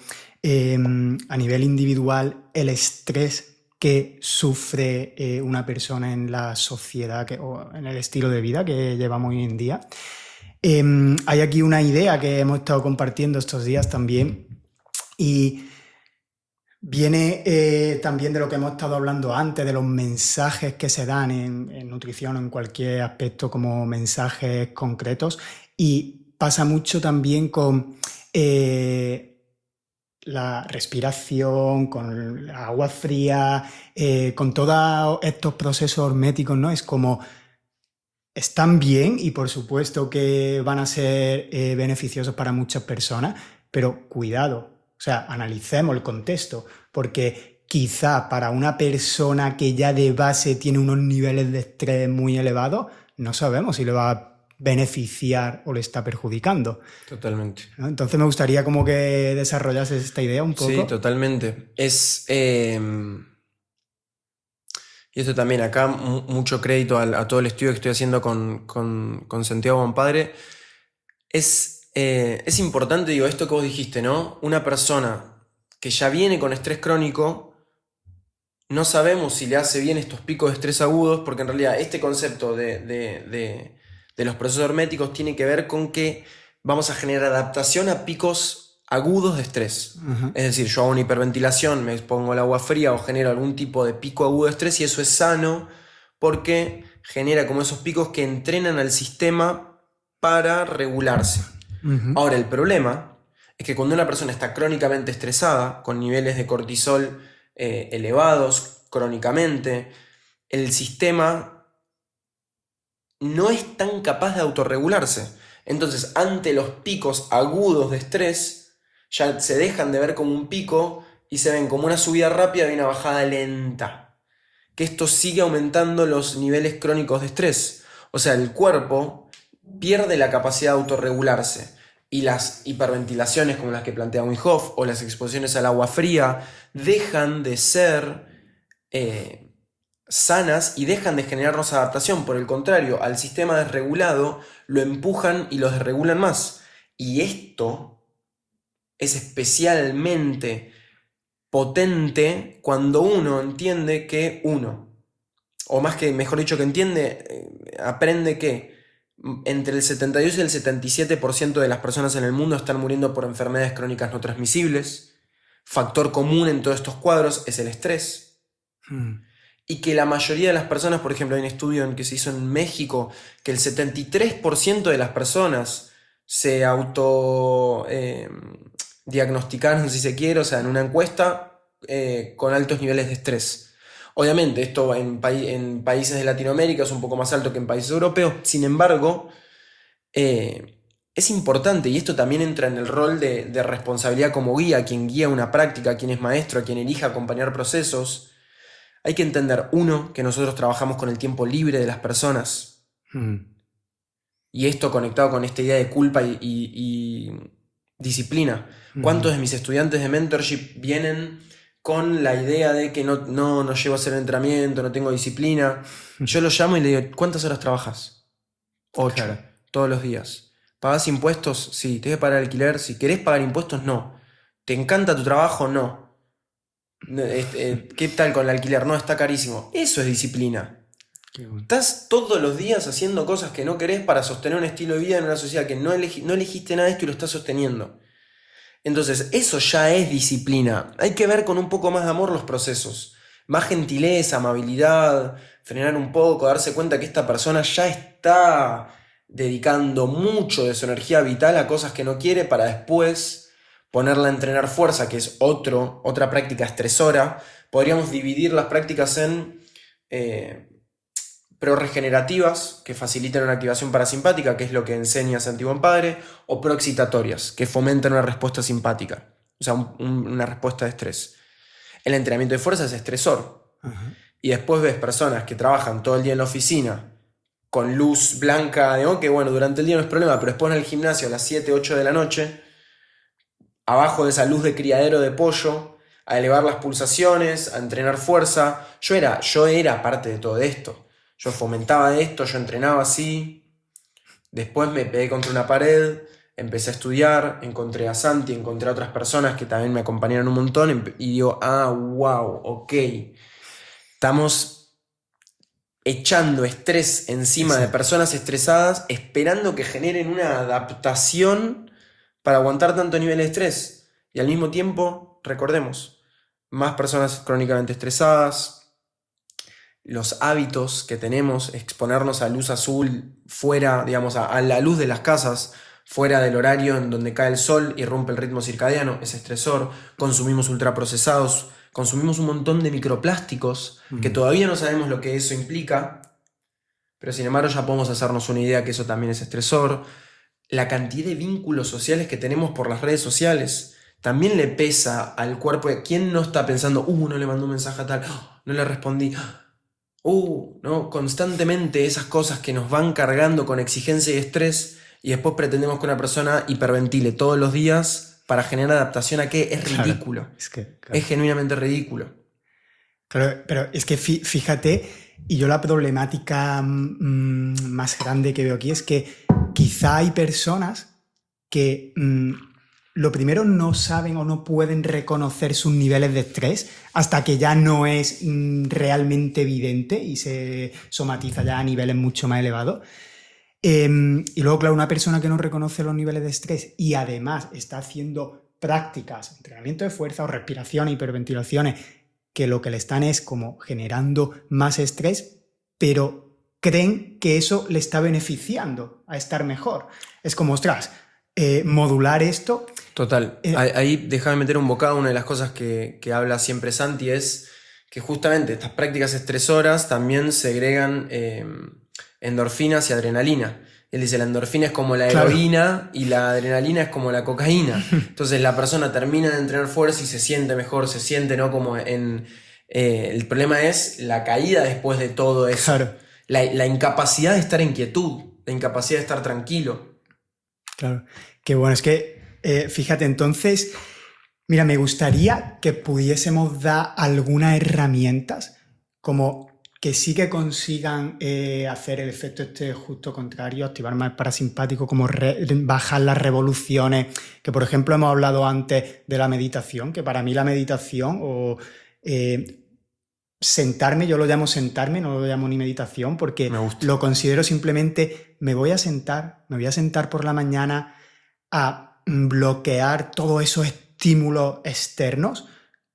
a nivel individual el estrés que sufre una persona en la sociedad o en el estilo de vida que llevamos hoy en día. Hay aquí una idea que hemos estado compartiendo estos días también y viene también de lo que hemos estado hablando antes, de los mensajes que se dan en nutrición o en cualquier aspecto como mensajes concretos, y pasa mucho también con la respiración, con la agua fría, con todos estos procesos horméticos, ¿no? Es como están bien y por supuesto que van a ser beneficiosos para muchas personas, pero cuidado, o sea, analicemos el contexto, porque quizá para una persona que ya de base tiene unos niveles de estrés muy elevados, no sabemos si le va a beneficiar o le está perjudicando. Totalmente. ¿No? Entonces me gustaría como que desarrollases esta idea un poco. Sí, totalmente. Y esto también, acá mucho crédito a todo el estudio que estoy haciendo con Santiago Bonpadre. Es importante, digo, esto que vos dijiste, ¿no? Una persona que ya viene con estrés crónico, no sabemos si le hace bien estos picos de estrés agudos, porque en realidad este concepto de los procesos herméticos tiene que ver con que vamos a generar adaptación a picos agudos de estrés. Es decir, yo hago una hiperventilación, me pongo el agua fría o genero algún tipo de pico agudo de estrés, y eso es sano porque genera como esos picos que entrenan al sistema para regularse. Ahora, el problema es que cuando una persona está crónicamente estresada, con niveles de cortisol elevados crónicamente, el sistema no es tan capaz de autorregularse. Entonces, ante los picos agudos de estrés, ya se dejan de ver como un pico y se ven como una subida rápida y una bajada lenta. Que esto sigue aumentando los niveles crónicos de estrés. O sea, el cuerpo pierde la capacidad de autorregularse. Y las hiperventilaciones como las que plantea Wim Hof o las exposiciones al agua fría dejan de ser sanas y dejan de generarnos adaptación. Por el contrario, al sistema desregulado lo empujan y lo desregulan más. Y esto es especialmente potente cuando uno entiende que o más que, mejor dicho, que entiende, aprende que entre el 72 y el 77% de las personas en el mundo están muriendo por enfermedades crónicas no transmisibles. Factor común en todos estos cuadros es el estrés. Y que la mayoría de las personas, por ejemplo, hay un estudio que se hizo en México, que el 73% de las personas se diagnosticaron, si se quiere, o sea, en una encuesta con altos niveles de estrés. Obviamente, esto en países de Latinoamérica es un poco más alto que en países europeos. Sin embargo, es importante, y esto también entra en el rol de responsabilidad como guía, quien guía una práctica, quien es maestro, quien elija acompañar procesos. Hay que entender, que nosotros trabajamos con el tiempo libre de las personas. Y esto conectado con esta idea de culpa y disciplina. ¿Cuántos de mis estudiantes de mentorship vienen con la idea de que no llego a hacer entrenamiento, no tengo disciplina? Yo los llamo y le digo, ¿cuántas horas trabajas? 8, claro. Todos los días. ¿Pagás impuestos? Sí. ¿Tenés que pagar alquiler? Si querés pagar impuestos, no. ¿Te encanta tu trabajo? No. ¿Qué tal con el alquiler? No, está carísimo. Eso es disciplina. Estás todos los días haciendo cosas que no querés para sostener un estilo de vida en una sociedad que no elegiste nada de esto y lo estás sosteniendo. Entonces, eso ya es disciplina. Hay que ver con un poco más de amor los procesos. Más gentileza, amabilidad, frenar un poco, darse cuenta que esta persona ya está dedicando mucho de su energía vital a cosas que no quiere para después ponerla a entrenar fuerza, que es otra práctica estresora. Podríamos dividir las prácticas en pro regenerativas, que facilitan una activación parasimpática, que es lo que enseña Santi Padre, o proexcitatorias, que fomentan una respuesta simpática, o sea, una respuesta de estrés. El entrenamiento de fuerza es estresor. Ajá. Y después ves personas que trabajan todo el día en la oficina con luz blanca, ¿no? Que bueno, durante el día no es problema, pero después en el gimnasio a las 7, 8 de la noche, abajo de esa luz de criadero de pollo, a elevar las pulsaciones, a entrenar fuerza. Yo era parte de todo esto. Yo fomentaba esto, yo entrenaba así. Después me pegué contra una pared, empecé a estudiar, encontré a Santi, encontré a otras personas que también me acompañaron un montón y digo, wow, ok. Estamos echando estrés encima de personas estresadas, esperando que generen una adaptación para aguantar tanto nivel de estrés. Y al mismo tiempo, recordemos, más personas crónicamente estresadas, los hábitos que tenemos, exponernos a luz azul fuera, digamos, a la luz de las casas, fuera del horario en donde cae el sol y rompe el ritmo circadiano, es estresor. Consumimos ultraprocesados, consumimos un montón de microplásticos que todavía no sabemos lo que eso implica, pero sin embargo ya podemos hacernos una idea que eso también es estresor. La cantidad de vínculos sociales que tenemos por las redes sociales también le pesa al cuerpo. ¿Quién no está pensando, no le mandó un mensaje a tal, no le respondí, no? Constantemente esas cosas que nos van cargando con exigencia y estrés, y después pretendemos que una persona hiperventile todos los días para generar adaptación a qué. Es ridículo. Claro, es genuinamente ridículo. Claro, pero es que fíjate, y yo la problemática más grande que veo aquí es que quizá hay personas que lo primero no saben o no pueden reconocer sus niveles de estrés hasta que ya no es realmente evidente y se somatiza ya a niveles mucho más elevados. Y luego, claro, una persona que no reconoce los niveles de estrés y además está haciendo prácticas, entrenamiento de fuerza o respiración, hiperventilaciones, que lo que le están es como generando más estrés, pero creen que eso le está beneficiando a estar mejor. Es como, ostras, modular esto... Total. Ahí déjame meter un bocado. Una de las cosas que habla siempre Santi es que justamente estas prácticas estresoras también segregan endorfinas y adrenalina. Él dice, la endorfina es como la heroína y la adrenalina es como la cocaína. Entonces la persona termina de entrenar fuerza y se siente mejor, se siente, ¿no? Como en... el problema es la caída después de todo eso. Claro. La incapacidad de estar en quietud, la incapacidad de estar tranquilo. Claro. Qué bueno, es que, fíjate, entonces, mira, me gustaría que pudiésemos dar algunas herramientas como que sí que consigan hacer el efecto este justo contrario, activar más el parasimpático, como bajar las revoluciones, que por ejemplo hemos hablado antes de la meditación, que para mí la meditación o sentarme, yo lo llamo sentarme, no lo llamo ni meditación, porque lo considero simplemente, me voy a sentar por la mañana a bloquear todos esos estímulos externos,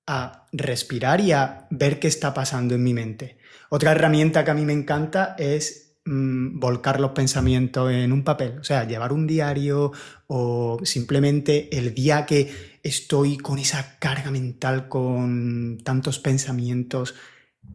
a respirar y a ver qué está pasando en mi mente. Otra herramienta que a mí me encanta es volcar los pensamientos en un papel, o sea, llevar un diario o simplemente el día que estoy con esa carga mental, con tantos pensamientos,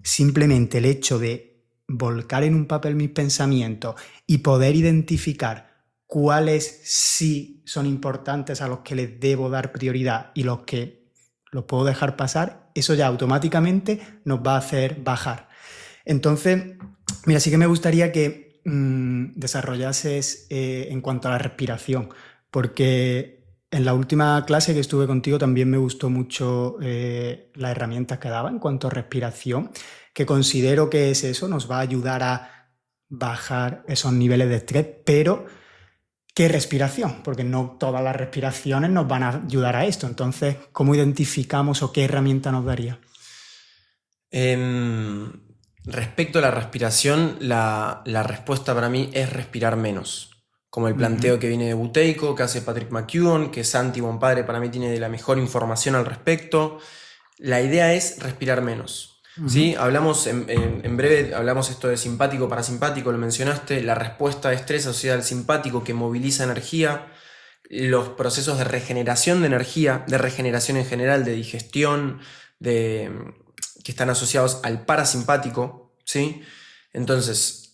simplemente el hecho de volcar en un papel mis pensamientos y poder identificar cuáles sí son importantes, a los que les debo dar prioridad y los que los puedo dejar pasar, eso ya automáticamente nos va a hacer bajar. Entonces, mira, sí que me gustaría que desarrollases en cuanto a la respiración, porque en la última clase que estuve contigo también me gustó mucho las herramientas que daba en cuanto a respiración, que considero que es eso, nos va a ayudar a bajar esos niveles de estrés, pero ¿qué respiración? Porque no todas las respiraciones nos van a ayudar a esto. Entonces, ¿cómo identificamos o qué herramienta nos daría? Respecto a la respiración, la respuesta para mí es respirar menos. Como el planteo que viene de Buteyko, que hace Patrick McKeown, que Santi Padre para mí tiene la mejor información al respecto. La idea es respirar menos. ¿Sí? Hablamos en breve, hablamos esto de simpático, parasimpático, lo mencionaste, la respuesta de estrés asociada al simpático que moviliza energía, los procesos de regeneración de energía, de regeneración en general, de digestión, que están asociados al parasimpático, ¿sí? Entonces,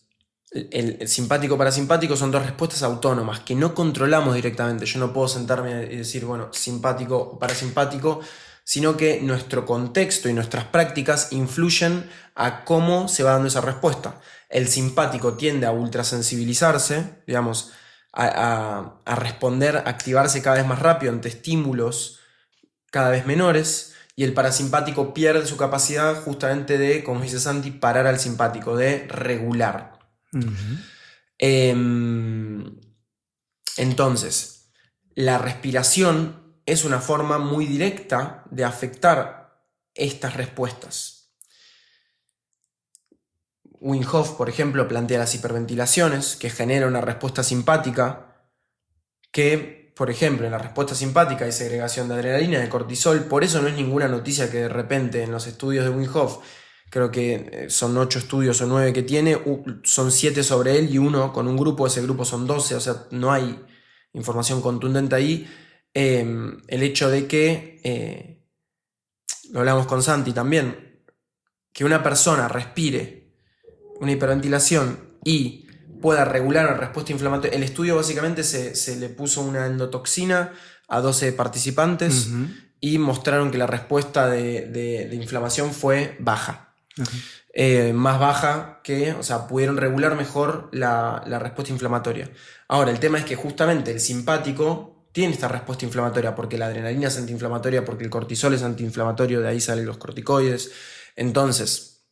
El simpático parasimpático son dos respuestas autónomas que no controlamos directamente. Yo no puedo sentarme y decir, bueno, simpático o parasimpático, sino que nuestro contexto y nuestras prácticas influyen a cómo se va dando esa respuesta. El simpático tiende a ultrasensibilizarse, digamos, a responder, a activarse cada vez más rápido ante estímulos cada vez menores, y el parasimpático pierde su capacidad justamente de, como dice Santi, parar al simpático, de regular. Entonces, la respiración es una forma muy directa de afectar estas respuestas. Wim Hof, por ejemplo, plantea las hiperventilaciones, que genera una respuesta simpática, que, por ejemplo, en la respuesta simpática hay segregación de adrenalina y de cortisol. Por eso no es ninguna noticia que de repente en los estudios de Wim Hof, creo que son 8 estudios o 9 que tiene, son 7 sobre él y 1 con un grupo, ese grupo son 12, o sea, no hay información contundente ahí. El hecho de que, lo hablamos con Santi también, que una persona respire una hiperventilación y pueda regular una respuesta inflamatoria. El estudio básicamente se le puso una endotoxina a 12 participantes y mostraron que la respuesta de inflamación fue baja. Más baja que, o sea, pudieron regular mejor la respuesta inflamatoria. Ahora, el tema es que justamente el simpático tiene esta respuesta inflamatoria porque la adrenalina es antiinflamatoria, porque el cortisol es antiinflamatorio, de ahí salen los corticoides. Entonces,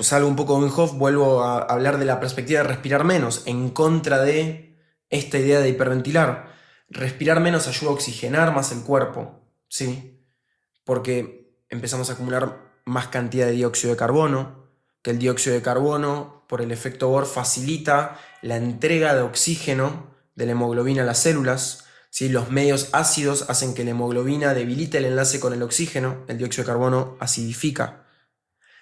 salgo un poco de Wim Hof, vuelvo a hablar de la perspectiva de respirar menos, en contra de esta idea de hiperventilar. Respirar menos ayuda a oxigenar más el cuerpo, ¿sí? Porque empezamos a acumular más cantidad de dióxido de carbono, que el dióxido de carbono, por el efecto Bohr, facilita la entrega de oxígeno de la hemoglobina a las células, ¿sí? Los medios ácidos hacen que la hemoglobina debilite el enlace con el oxígeno, el dióxido de carbono acidifica.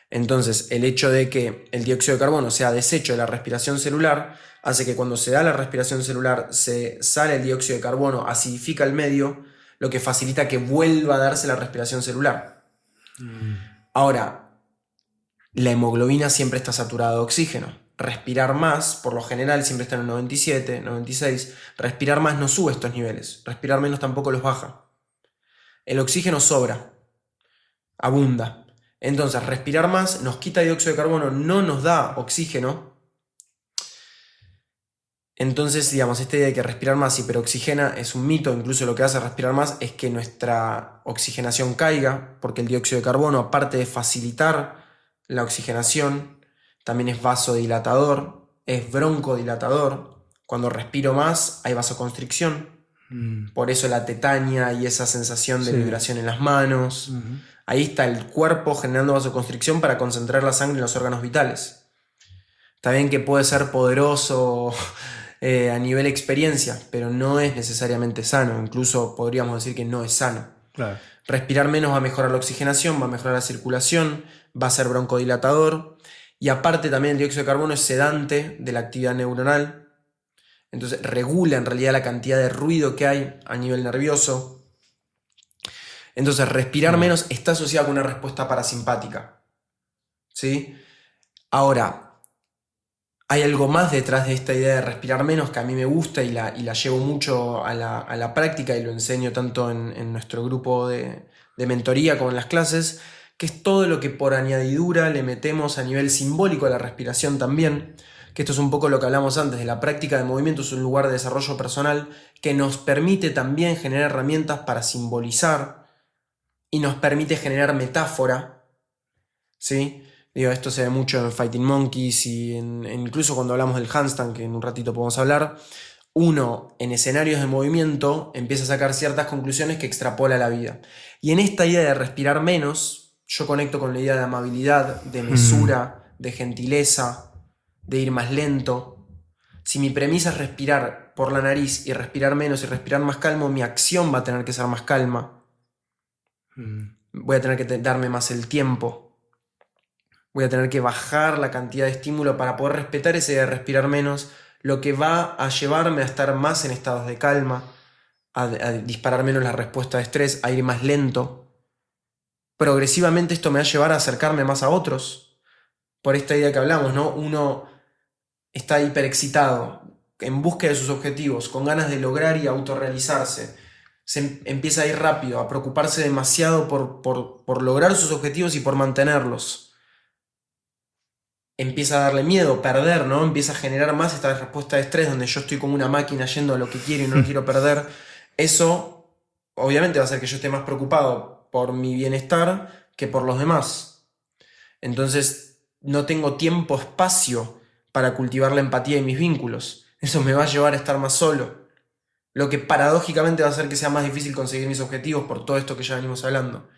Entonces, el hecho de que el dióxido de carbono sea desecho de la respiración celular hace que cuando se da la respiración celular se sale el dióxido de carbono, acidifica el medio, lo que facilita que vuelva a darse la respiración celular. Ahora, la hemoglobina siempre está saturada de oxígeno. Respirar más, por lo general, siempre está en el 97, 96. Respirar más no sube estos niveles. Respirar menos tampoco los baja. El oxígeno sobra, abunda. Entonces, respirar más nos quita dióxido de carbono, no nos da oxígeno. Entonces, digamos, esta idea de que respirar más hiperoxigena es un mito. Incluso lo que hace respirar más es que nuestra oxigenación caiga, porque el dióxido de carbono, aparte de facilitar la oxigenación, también es vasodilatador, es broncodilatador. Cuando respiro más hay vasoconstricción. Por eso la tetania y esa sensación de vibración en las manos. Ahí está el cuerpo generando vasoconstricción para concentrar la sangre en los órganos vitales. Está bien que puede ser poderoso a nivel experiencia, pero no es necesariamente sano. Incluso podríamos decir que no es sano. Claro. Respirar menos va a mejorar la oxigenación, va a mejorar la circulación, va a ser broncodilatador. Y aparte también el dióxido de carbono es sedante de la actividad neuronal. Entonces regula en realidad la cantidad de ruido que hay a nivel nervioso. Entonces respirar menos está asociado con una respuesta parasimpática, ¿sí? Ahora, hay algo más detrás de esta idea de respirar menos que a mí me gusta y la llevo mucho a la práctica y lo enseño tanto en nuestro grupo de mentoría como en las clases, que es todo lo que por añadidura le metemos a nivel simbólico a la respiración también. Que esto es un poco lo que hablamos antes, de la práctica de movimiento es un lugar de desarrollo personal que nos permite también generar herramientas para simbolizar y nos permite generar metáfora, ¿sí? Digo, esto se ve mucho en Fighting Monkeys y incluso cuando hablamos del handstand, que en un ratito podemos hablar, uno en escenarios de movimiento empieza a sacar ciertas conclusiones que extrapola a la vida. Y en esta idea de respirar menos, yo conecto con la idea de amabilidad, de mesura, de gentileza, de ir más lento. Si mi premisa es respirar por la nariz y respirar menos y respirar más calmo, mi acción va a tener que ser más calma. Voy a tener que darme más el tiempo. Voy a tener que bajar la cantidad de estímulo para poder respetar esa idea de respirar menos, lo que va a llevarme a estar más en estados de calma, a disparar menos la respuesta de estrés, a ir más lento. Progresivamente esto me va a llevar a acercarme más a otros, por esta idea que hablamos, ¿no? Uno está hiperexcitado, en búsqueda de sus objetivos, con ganas de lograr y autorrealizarse. Empieza a ir rápido, a preocuparse demasiado por lograr sus objetivos y por mantenerlos. Empieza a darle miedo, perder, ¿no? Empieza a generar más esta respuesta de estrés donde yo estoy como una máquina yendo a lo que quiero y no lo quiero perder. Eso obviamente va a hacer que yo esté más preocupado por mi bienestar que por los demás. Entonces no tengo tiempo, espacio para cultivar la empatía y mis vínculos. Eso me va a llevar a estar más solo, lo que paradójicamente va a hacer que sea más difícil conseguir mis objetivos por todo esto que ya venimos hablando.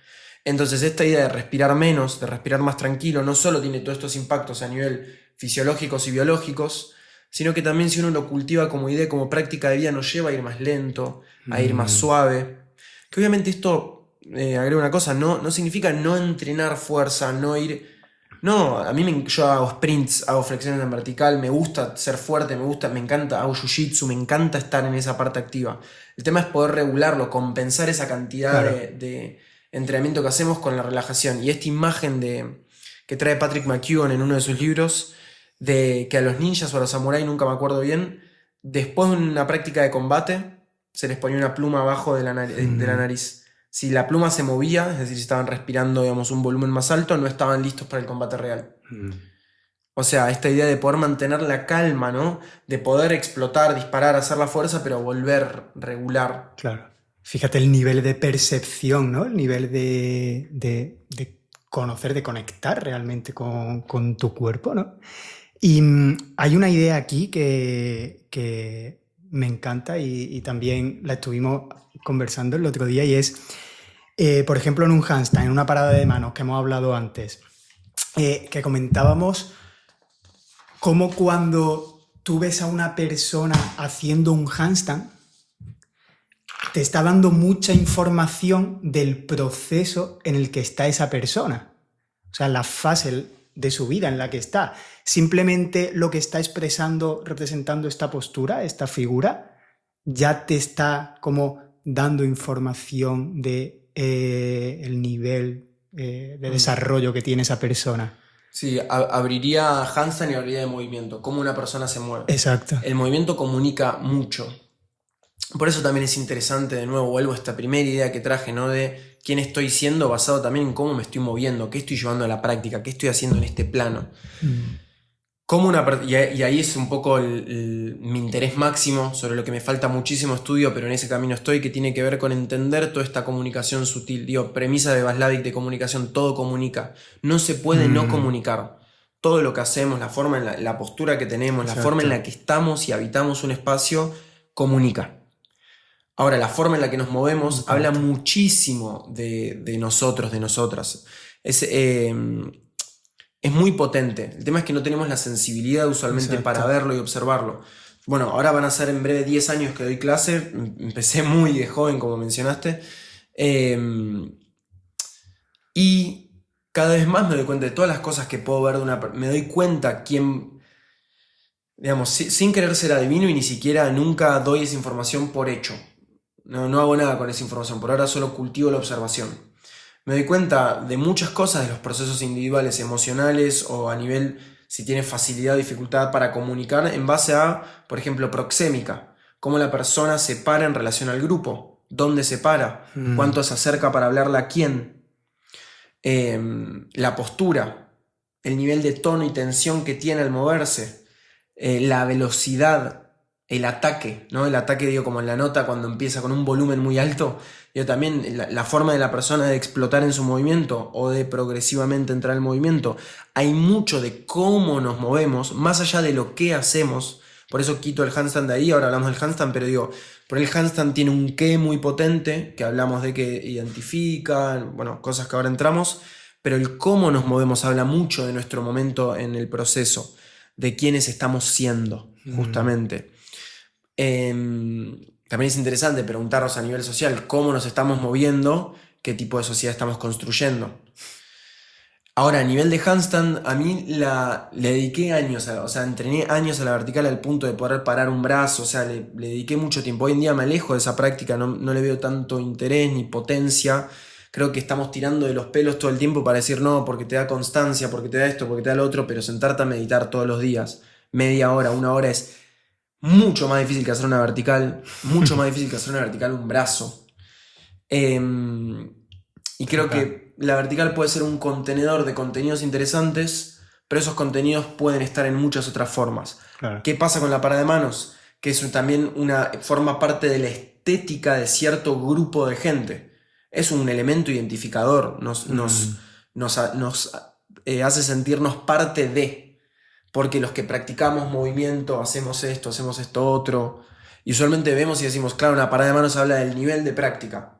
Entonces esta idea de respirar menos, de respirar más tranquilo, no solo tiene todos estos impactos a nivel fisiológicos y biológicos, sino que también si uno lo cultiva como idea, como práctica de vida, nos lleva a ir más lento, a ir más suave. Que obviamente esto, agrego una cosa, no significa no entrenar fuerza, no ir... No, a mí yo hago sprints, hago flexiones en vertical, me gusta ser fuerte, me encanta, hago jiu-jitsu, me encanta estar en esa parte activa. El tema es poder regularlo, compensar esa cantidad de entrenamiento que hacemos con la relajación. Y esta imagen que trae Patrick McKeown en uno de sus libros, de que a los ninjas o a los samuráis, nunca me acuerdo bien, después de una práctica de combate, se les ponía una pluma abajo de la nariz. Si la pluma se movía, es decir, si estaban respirando, digamos, un volumen más alto, no estaban listos para el combate real. O sea, esta idea de poder mantener la calma, ¿no? De poder explotar, disparar, hacer la fuerza, pero volver regular. Claro. Fíjate el nivel de percepción, ¿no? El nivel de conocer, de conectar realmente con tu cuerpo, ¿no? Y hay una idea aquí que me encanta y también la estuvimos conversando el otro día y es, por ejemplo, en un handstand, en una parada de manos que hemos hablado antes, que comentábamos cómo cuando tú ves a una persona haciendo un handstand, te está dando mucha información del proceso en el que está esa persona. O sea, la fase de su vida en la que está. Simplemente lo que está expresando, representando esta postura, esta figura, ya te está como dando información de el nivel de desarrollo que tiene esa persona. Sí, abriría handstand y abriría de movimiento, cómo una persona se mueve. Exacto. El movimiento comunica mucho. Por eso también es interesante, de nuevo, vuelvo a esta primera idea que traje, ¿no? De quién estoy siendo basado también en cómo me estoy moviendo, qué estoy llevando a la práctica, qué estoy haciendo en este plano. Y ahí es un poco mi interés máximo sobre lo que me falta muchísimo estudio, pero en ese camino estoy, que tiene que ver con entender toda esta comunicación sutil. Digo, premisa de Václavic de comunicación, todo comunica. No se puede no comunicar. Todo lo que hacemos, la forma, la postura que tenemos, la forma en la que estamos y habitamos un espacio, comunica. Ahora, la forma en la que nos movemos habla muchísimo de nosotros, de nosotras. Es muy potente. El tema es que no tenemos la sensibilidad usualmente para verlo y observarlo. Bueno, ahora van a ser en breve 10 años que doy clase. Empecé muy de joven, como mencionaste. Y cada vez más me doy cuenta de todas las cosas que puedo ver de una persona. Me doy cuenta quién... Digamos, sin querer ser adivino y ni siquiera nunca doy esa información por hecho. No hago nada con esa información. Por ahora solo cultivo la observación. Me doy cuenta de muchas cosas de los procesos individuales, emocionales o a nivel, si tiene facilidad o dificultad para comunicar, en base a, por ejemplo, proxémica. Cómo la persona se para en relación al grupo. Dónde se para. Cuánto se acerca para hablarle a quién. La postura. El nivel de tono y tensión que tiene al moverse. La velocidad. El ataque, ¿no? El ataque, digo, como en la nota cuando empieza con un volumen muy alto. Yo también, la forma de la persona de explotar en su movimiento o de progresivamente entrar en movimiento. Hay mucho de cómo nos movemos, más allá de lo que hacemos. Por eso quito el handstand de ahí, ahora hablamos del handstand, pero digo, por el handstand tiene un qué muy potente, que hablamos de que identifica, bueno, cosas que ahora entramos, pero el cómo nos movemos habla mucho de nuestro momento en el proceso, de quiénes estamos siendo, justamente. También es interesante preguntarnos a nivel social cómo nos estamos moviendo, qué tipo de sociedad estamos construyendo. Ahora, a nivel de handstand, a mí le dediqué años, o sea, entrené años a la vertical al punto de poder parar un brazo, o sea, le dediqué mucho tiempo. Hoy en día me alejo de esa práctica, no le veo tanto interés ni potencia, Creo que estamos tirando de los pelos todo el tiempo para decir no, porque te da constancia, porque te da esto, porque te da lo otro, pero sentarte a meditar todos los días, media hora, una hora, es mucho más difícil que hacer una vertical, mucho más difícil que hacer una vertical un brazo. Y creo que la vertical puede ser un contenedor de contenidos interesantes, pero esos contenidos pueden estar en muchas otras formas. Claro. ¿Qué pasa con la parada de manos? Que es también forma parte de la estética de cierto grupo de gente. Es un elemento identificador, nos hace sentirnos parte de, porque los que practicamos movimiento hacemos esto otro, y usualmente vemos y decimos, claro, una parada de manos habla del nivel de práctica.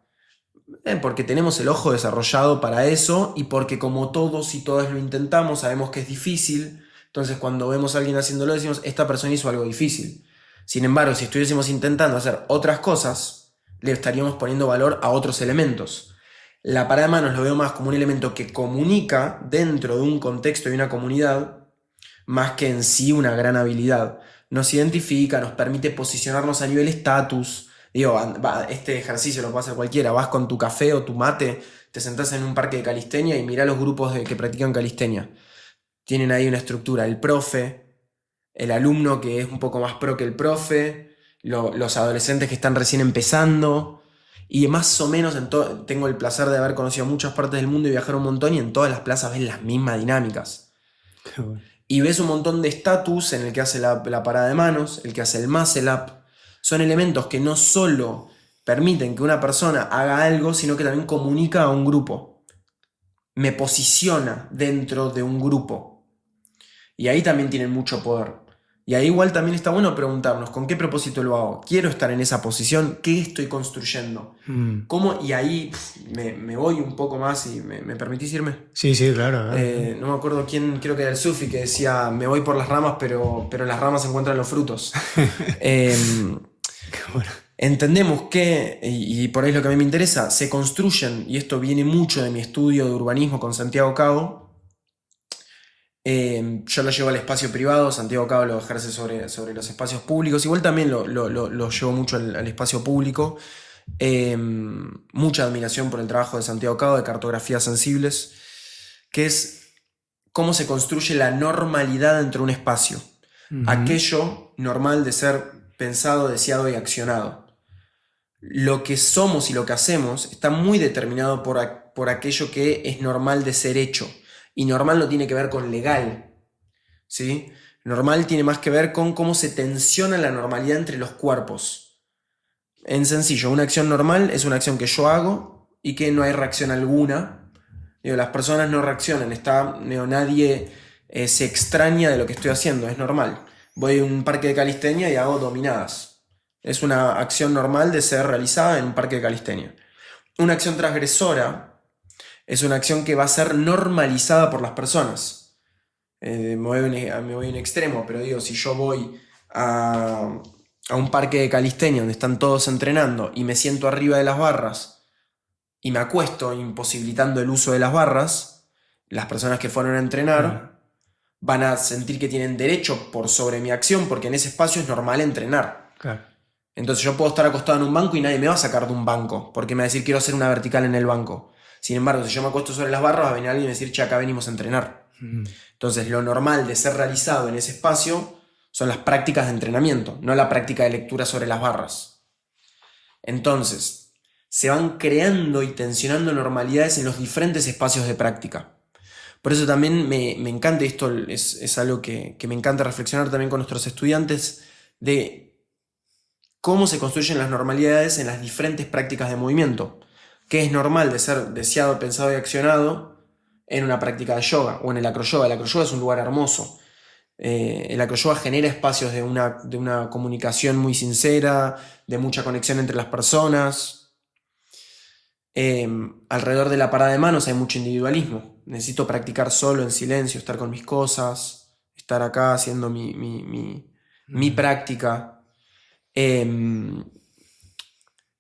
Porque tenemos el ojo desarrollado para eso y porque como todos y todas lo intentamos, sabemos que es difícil. Entonces cuando vemos a alguien haciéndolo decimos, esta persona hizo algo difícil. Sin embargo, si estuviésemos intentando hacer otras cosas, le estaríamos poniendo valor a otros elementos. La parada de manos lo veo más como un elemento que comunica dentro de un contexto y una comunidad, más que en sí una gran habilidad. Nos identifica, nos permite posicionarnos a nivel estatus. Digo, este ejercicio lo puede hacer cualquiera. Vas con tu café o tu mate, te sentás en un parque de calistenia y mirá los grupos que practican calistenia. Tienen ahí una estructura. El profe, el alumno que es un poco más pro que el profe, los adolescentes que están recién empezando. Y más o menos tengo el placer de haber conocido muchas partes del mundo y viajar un montón, y en todas las plazas ves las mismas dinámicas. Qué bueno. Y ves un montón de estatus en el que hace la parada de manos, el que hace el muscle up. Son elementos que no solo permiten que una persona haga algo, sino que también comunica a un grupo. Me posiciona dentro de un grupo. Y ahí también tienen mucho poder. Y ahí igual también está bueno preguntarnos, ¿con qué propósito lo hago? ¿Quiero estar en esa posición? ¿Qué estoy construyendo? ¿Cómo? Y ahí me voy un poco más y me permitís irme. Sí, claro. No me acuerdo quién, creo que era el Sufi, que decía, me voy por las ramas, pero en las ramas se encuentran los frutos. Bueno. Entendemos que, y por ahí es lo que a mí me interesa, se construyen, y esto viene mucho de mi estudio de urbanismo con Santiago Cabo. Yo lo llevo al espacio privado, Santiago Cabo lo ejerce sobre los espacios públicos, igual también lo llevo mucho al espacio público. Mucha admiración por el trabajo de Santiago Cabo de cartografías sensibles, que es cómo se construye la normalidad dentro de un espacio. Aquello normal de ser pensado, deseado y accionado. Lo que somos y lo que hacemos está muy determinado por aquello que es normal de ser hecho. Y normal no tiene que ver con legal, ¿sí? Normal tiene más que ver con cómo se tensiona la normalidad entre los cuerpos. En sencillo, una acción normal es una acción que yo hago y que no hay reacción alguna. Digo, las personas no reaccionan, nadie se extraña de lo que estoy haciendo, es normal. Voy a un parque de calistenia y hago dominadas. Es una acción normal de ser realizada en un parque de calistenia. Una acción transgresora es una acción que va a ser normalizada por las personas. Me voy a un extremo, pero digo, si yo voy a un parque de calistenia donde están todos entrenando y me siento arriba de las barras y me acuesto imposibilitando el uso de las barras, las personas que fueron a entrenar van a sentir que tienen derecho por sobre mi acción, porque en ese espacio es normal entrenar. Claro. Entonces yo puedo estar acostado en un banco y nadie me va a sacar de un banco, porque me va a decir quiero hacer una vertical en el banco. Sin embargo, si yo me acuesto sobre las barras, va a venir alguien y decir, che, acá venimos a entrenar. Entonces lo normal de ser realizado en ese espacio son las prácticas de entrenamiento, no la práctica de lectura sobre las barras. Entonces, se van creando y tensionando normalidades en los diferentes espacios de práctica. Por eso también me encanta, y esto es algo que me encanta reflexionar también con nuestros estudiantes, de cómo se construyen las normalidades en las diferentes prácticas de movimiento. ¿Qué es normal de ser deseado, pensado y accionado en una práctica de yoga o en el acroyoga? El acroyoga es un lugar hermoso. El acroyoga genera espacios de una comunicación muy sincera, de mucha conexión entre las personas. Alrededor de la parada de manos hay mucho individualismo. Necesito practicar solo, en silencio, estar con mis cosas, estar acá haciendo mi práctica. En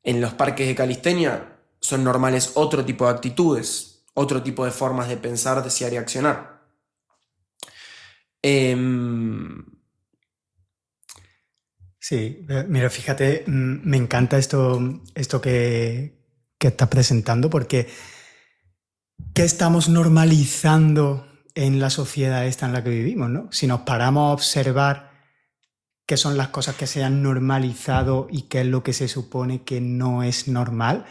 los parques de calistenia son normales otro tipo de actitudes, otro tipo de formas de pensar, desear y accionar. Sí, mira, fíjate, me encanta esto que estás presentando, porque ¿qué estamos normalizando en la sociedad esta en la que vivimos, ¿no? Si nos paramos a observar qué son las cosas que se han normalizado y qué es lo que se supone que no es normal,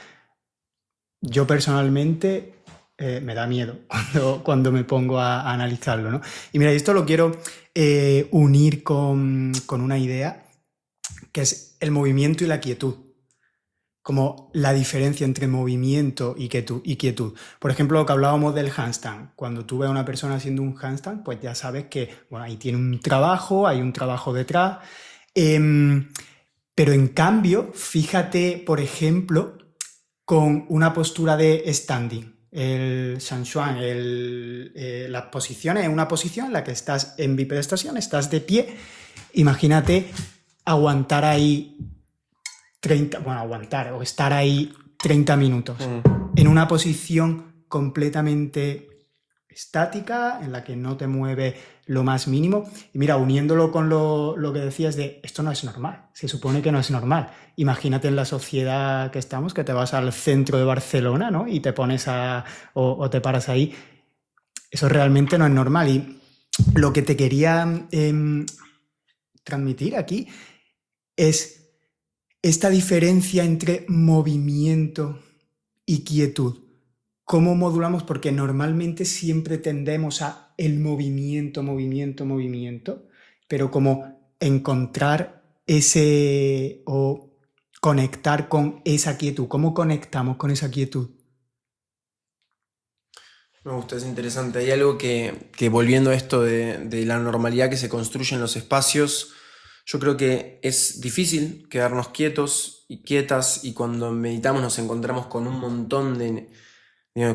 yo personalmente me da miedo cuando me pongo a analizarlo, ¿no? Y mira, esto lo quiero unir con una idea que es el movimiento y la quietud. Como la diferencia entre movimiento y quietud. Por ejemplo, lo que hablábamos del handstand. Cuando tú ves a una persona haciendo un handstand, pues ya sabes que bueno, ahí tiene un trabajo, hay un trabajo detrás. Pero en cambio, fíjate, por ejemplo, con una postura de standing. El Shanshuan, las posiciones, es una posición en la que estás en bipedestación, estás de pie. Imagínate aguantar ahí 30, bueno, aguantar o estar ahí 30 minutos en una posición completamente estática, en la que no te mueve lo más mínimo. Y mira, uniéndolo con lo que decías de esto no es normal, se supone que no es normal. Imagínate en la sociedad que estamos, que te vas al centro de Barcelona, ¿no? Y te pones o te paras ahí. Eso realmente no es normal. Y lo que te quería transmitir aquí es esta diferencia entre movimiento y quietud. ¿Cómo modulamos? Porque normalmente siempre tendemos a el movimiento, pero como encontrar ese o conectar con esa quietud. ¿Cómo conectamos con esa quietud? Me gusta, es interesante. Hay algo que volviendo a esto de la normalidad que se construye en los espacios, yo creo que es difícil quedarnos quietos y quietas, y cuando meditamos nos encontramos con un montón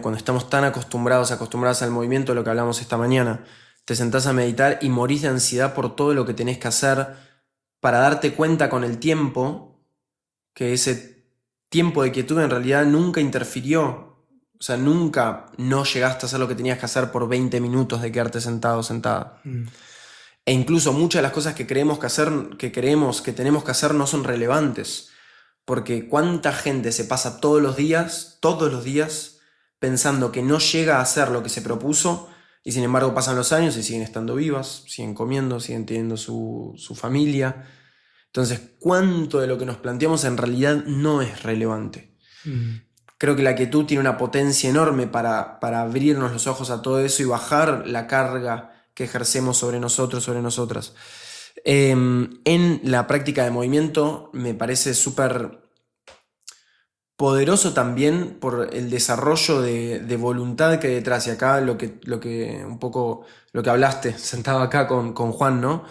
cuando estamos tan acostumbradas al movimiento, lo que hablamos esta mañana, te sentás a meditar y morís de ansiedad por todo lo que tenés que hacer para darte cuenta con el tiempo que ese tiempo de quietud en realidad nunca interfirió. O sea, nunca no llegaste a hacer lo que tenías que hacer por 20 minutos de quedarte sentado o sentada. E incluso muchas de las cosas que creemos que tenemos que hacer no son relevantes. Porque cuánta gente se pasa todos los días, pensando que no llega a hacer lo que se propuso, y sin embargo pasan los años y siguen estando vivas, siguen comiendo, siguen teniendo su familia. Entonces, ¿cuánto de lo que nos planteamos en realidad no es relevante? Creo que la quietud tiene una potencia enorme para abrirnos los ojos a todo eso y bajar la carga que ejercemos sobre nosotros, sobre nosotras. En la práctica de movimiento me parece súper poderoso también por el desarrollo de voluntad que hay detrás. Y acá lo que un poco lo que hablaste sentado acá con Juan, ¿no?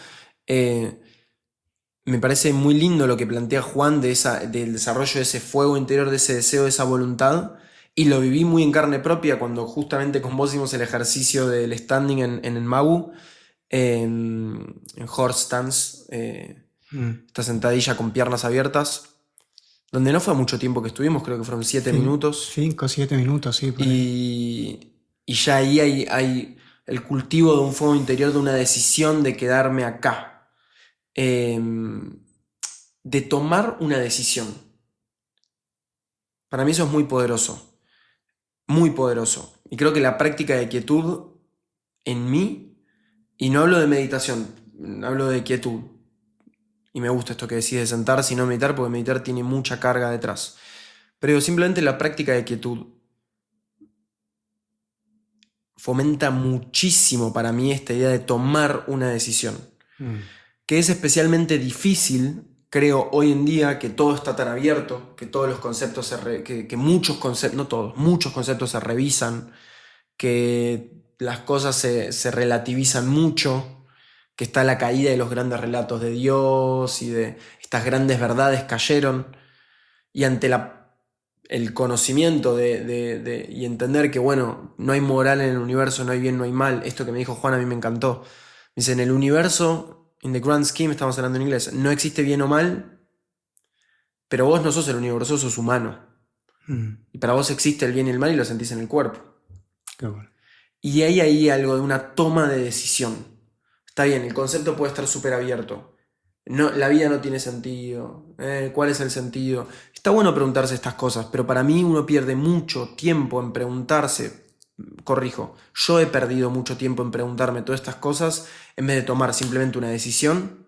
Me parece muy lindo lo que plantea Juan del desarrollo de ese fuego interior, de ese deseo, de esa voluntad, y lo viví muy en carne propia cuando justamente con vos hicimos el ejercicio del standing en el Magu, en horse stance, esta sentadilla con piernas abiertas, donde no fue mucho tiempo que estuvimos, creo que fueron 7 minutos. 5 o 7 minutos, sí. Y ya ahí hay el cultivo de un fuego interior, de una decisión de quedarme acá. De tomar una decisión. Para mí eso es muy poderoso, muy poderoso. Y creo que la práctica de quietud en mí, y no hablo de meditación, hablo de quietud, y me gusta esto que decís de sentarse y no meditar, porque meditar tiene mucha carga detrás, pero simplemente la práctica de quietud fomenta muchísimo para mí esta idea de tomar una decisión. Que es especialmente difícil, creo, hoy en día, que todo está tan abierto, que todos los conceptos muchos conceptos, no todos, muchos conceptos se revisan, que las cosas se relativizan mucho, que está la caída de los grandes relatos de Dios y de estas grandes verdades cayeron, y ante el conocimiento y entender que, bueno, no hay moral en el universo, no hay bien, no hay mal. Esto que me dijo Juan a mí me encantó. Me dice, en el universo, in the grand scheme, estamos hablando en inglés, no existe bien o mal, pero vos no sos el universo, sos humano. Y para vos existe el bien y el mal y lo sentís en el cuerpo. Qué bueno. Y ahí hay algo de una toma de decisión. Está bien, el concepto puede estar súper abierto. No, la vida no tiene sentido. ¿Cuál es el sentido? Está bueno preguntarse estas cosas, pero para mí uno pierde mucho tiempo en preguntarse corrijo, yo he perdido mucho tiempo en preguntarme todas estas cosas en vez de tomar simplemente una decisión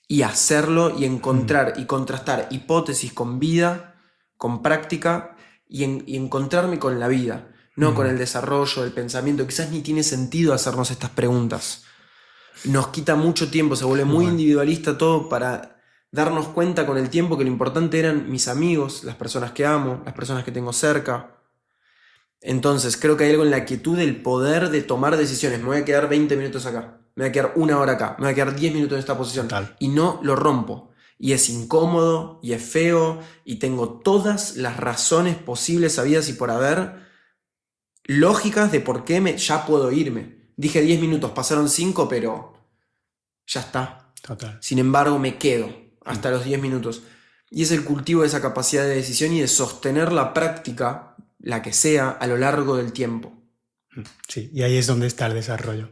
y hacerlo y encontrar y contrastar hipótesis con vida, con práctica y encontrarme con la vida, no con el desarrollo, el pensamiento. Quizás ni tiene sentido hacernos estas preguntas. Nos quita mucho tiempo, se vuelve muy individualista todo para darnos cuenta con el tiempo que lo importante eran mis amigos, las personas que amo, las personas que tengo cerca. Entonces creo que hay algo en la quietud del poder de tomar decisiones. Me voy a quedar 20 minutos acá, me voy a quedar 1 hora acá, me voy a quedar 10 minutos en esta posición. Total. Y no lo rompo. Y es incómodo, y es feo, y tengo todas las razones posibles, habidas y por haber, lógicas de por qué ya puedo irme. Dije 10 minutos, pasaron 5, pero ya está. Total. Sin embargo, me quedo hasta los 10 minutos. Y es el cultivo de esa capacidad de decisión y de sostener la práctica, la que sea, a lo largo del tiempo. Sí, y ahí es donde está el desarrollo.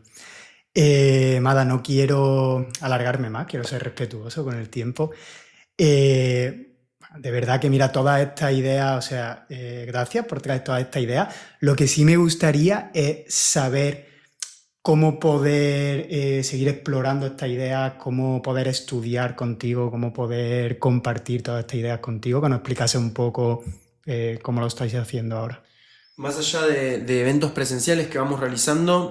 Mada, no quiero alargarme más, quiero ser respetuoso con el tiempo. De verdad que mira, todas estas ideas, o sea, gracias por traer todas estas ideas. Lo que sí me gustaría es saber cómo poder seguir explorando estas ideas, cómo poder estudiar contigo, cómo poder compartir todas estas ideas contigo, que nos explicase un poco cómo lo estáis haciendo ahora. Más allá de eventos presenciales que vamos realizando,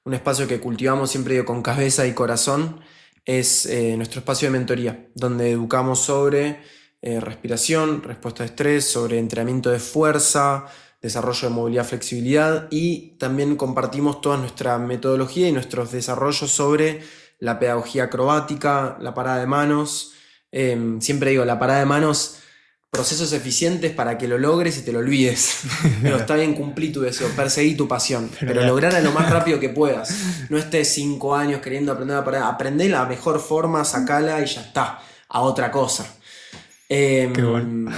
un espacio que cultivamos siempre con cabeza y corazón es nuestro espacio de mentoría, donde educamos sobre respiración, respuesta a estrés, sobre entrenamiento de fuerza, desarrollo de movilidad, flexibilidad, y también compartimos toda nuestra metodología y nuestros desarrollos sobre la pedagogía acrobática, la parada de manos. Siempre digo, la parada de manos, procesos eficientes para que lo logres y te lo olvides. Pero está bien, cumplí tu deseo, perseguí tu pasión, pero lograrla lo más rápido que puedas. No estés 5 años queriendo aprender a parar. Aprendé la mejor forma, sacala y ya está, a otra cosa. Qué bueno.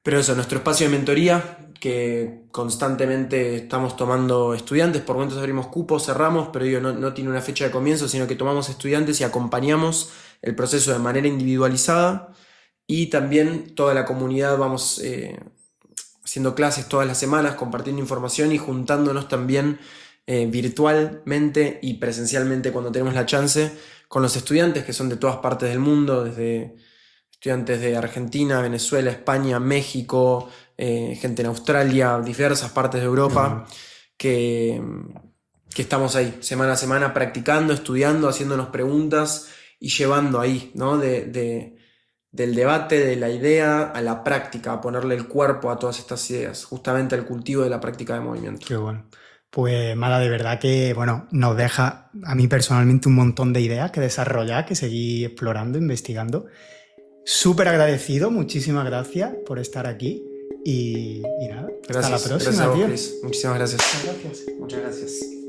Pero eso, nuestro espacio de mentoría, que constantemente estamos tomando estudiantes, por momentos abrimos cupos, cerramos, pero digo, no tiene una fecha de comienzo, sino que tomamos estudiantes y acompañamos el proceso de manera individualizada. Y también toda la comunidad vamos haciendo clases todas las semanas, compartiendo información y juntándonos también virtualmente y presencialmente cuando tenemos la chance con los estudiantes que son de todas partes del mundo, desde estudiantes de Argentina, Venezuela, España, México, gente en Australia, diversas partes de Europa, que estamos ahí semana a semana practicando, estudiando, haciéndonos preguntas y llevando ahí, ¿no? Del debate, de la idea, a la práctica, a ponerle el cuerpo a todas estas ideas, justamente al cultivo de la práctica de movimiento. Qué bueno. Pues Mada, de verdad que bueno, nos deja a mí personalmente un montón de ideas que desarrollar, que seguir explorando, investigando. Súper agradecido, muchísimas gracias por estar aquí y nada, Gracias, hasta la próxima. gracias a vos, tío. Chris. Muchísimas gracias. Muchas gracias. Muchas gracias.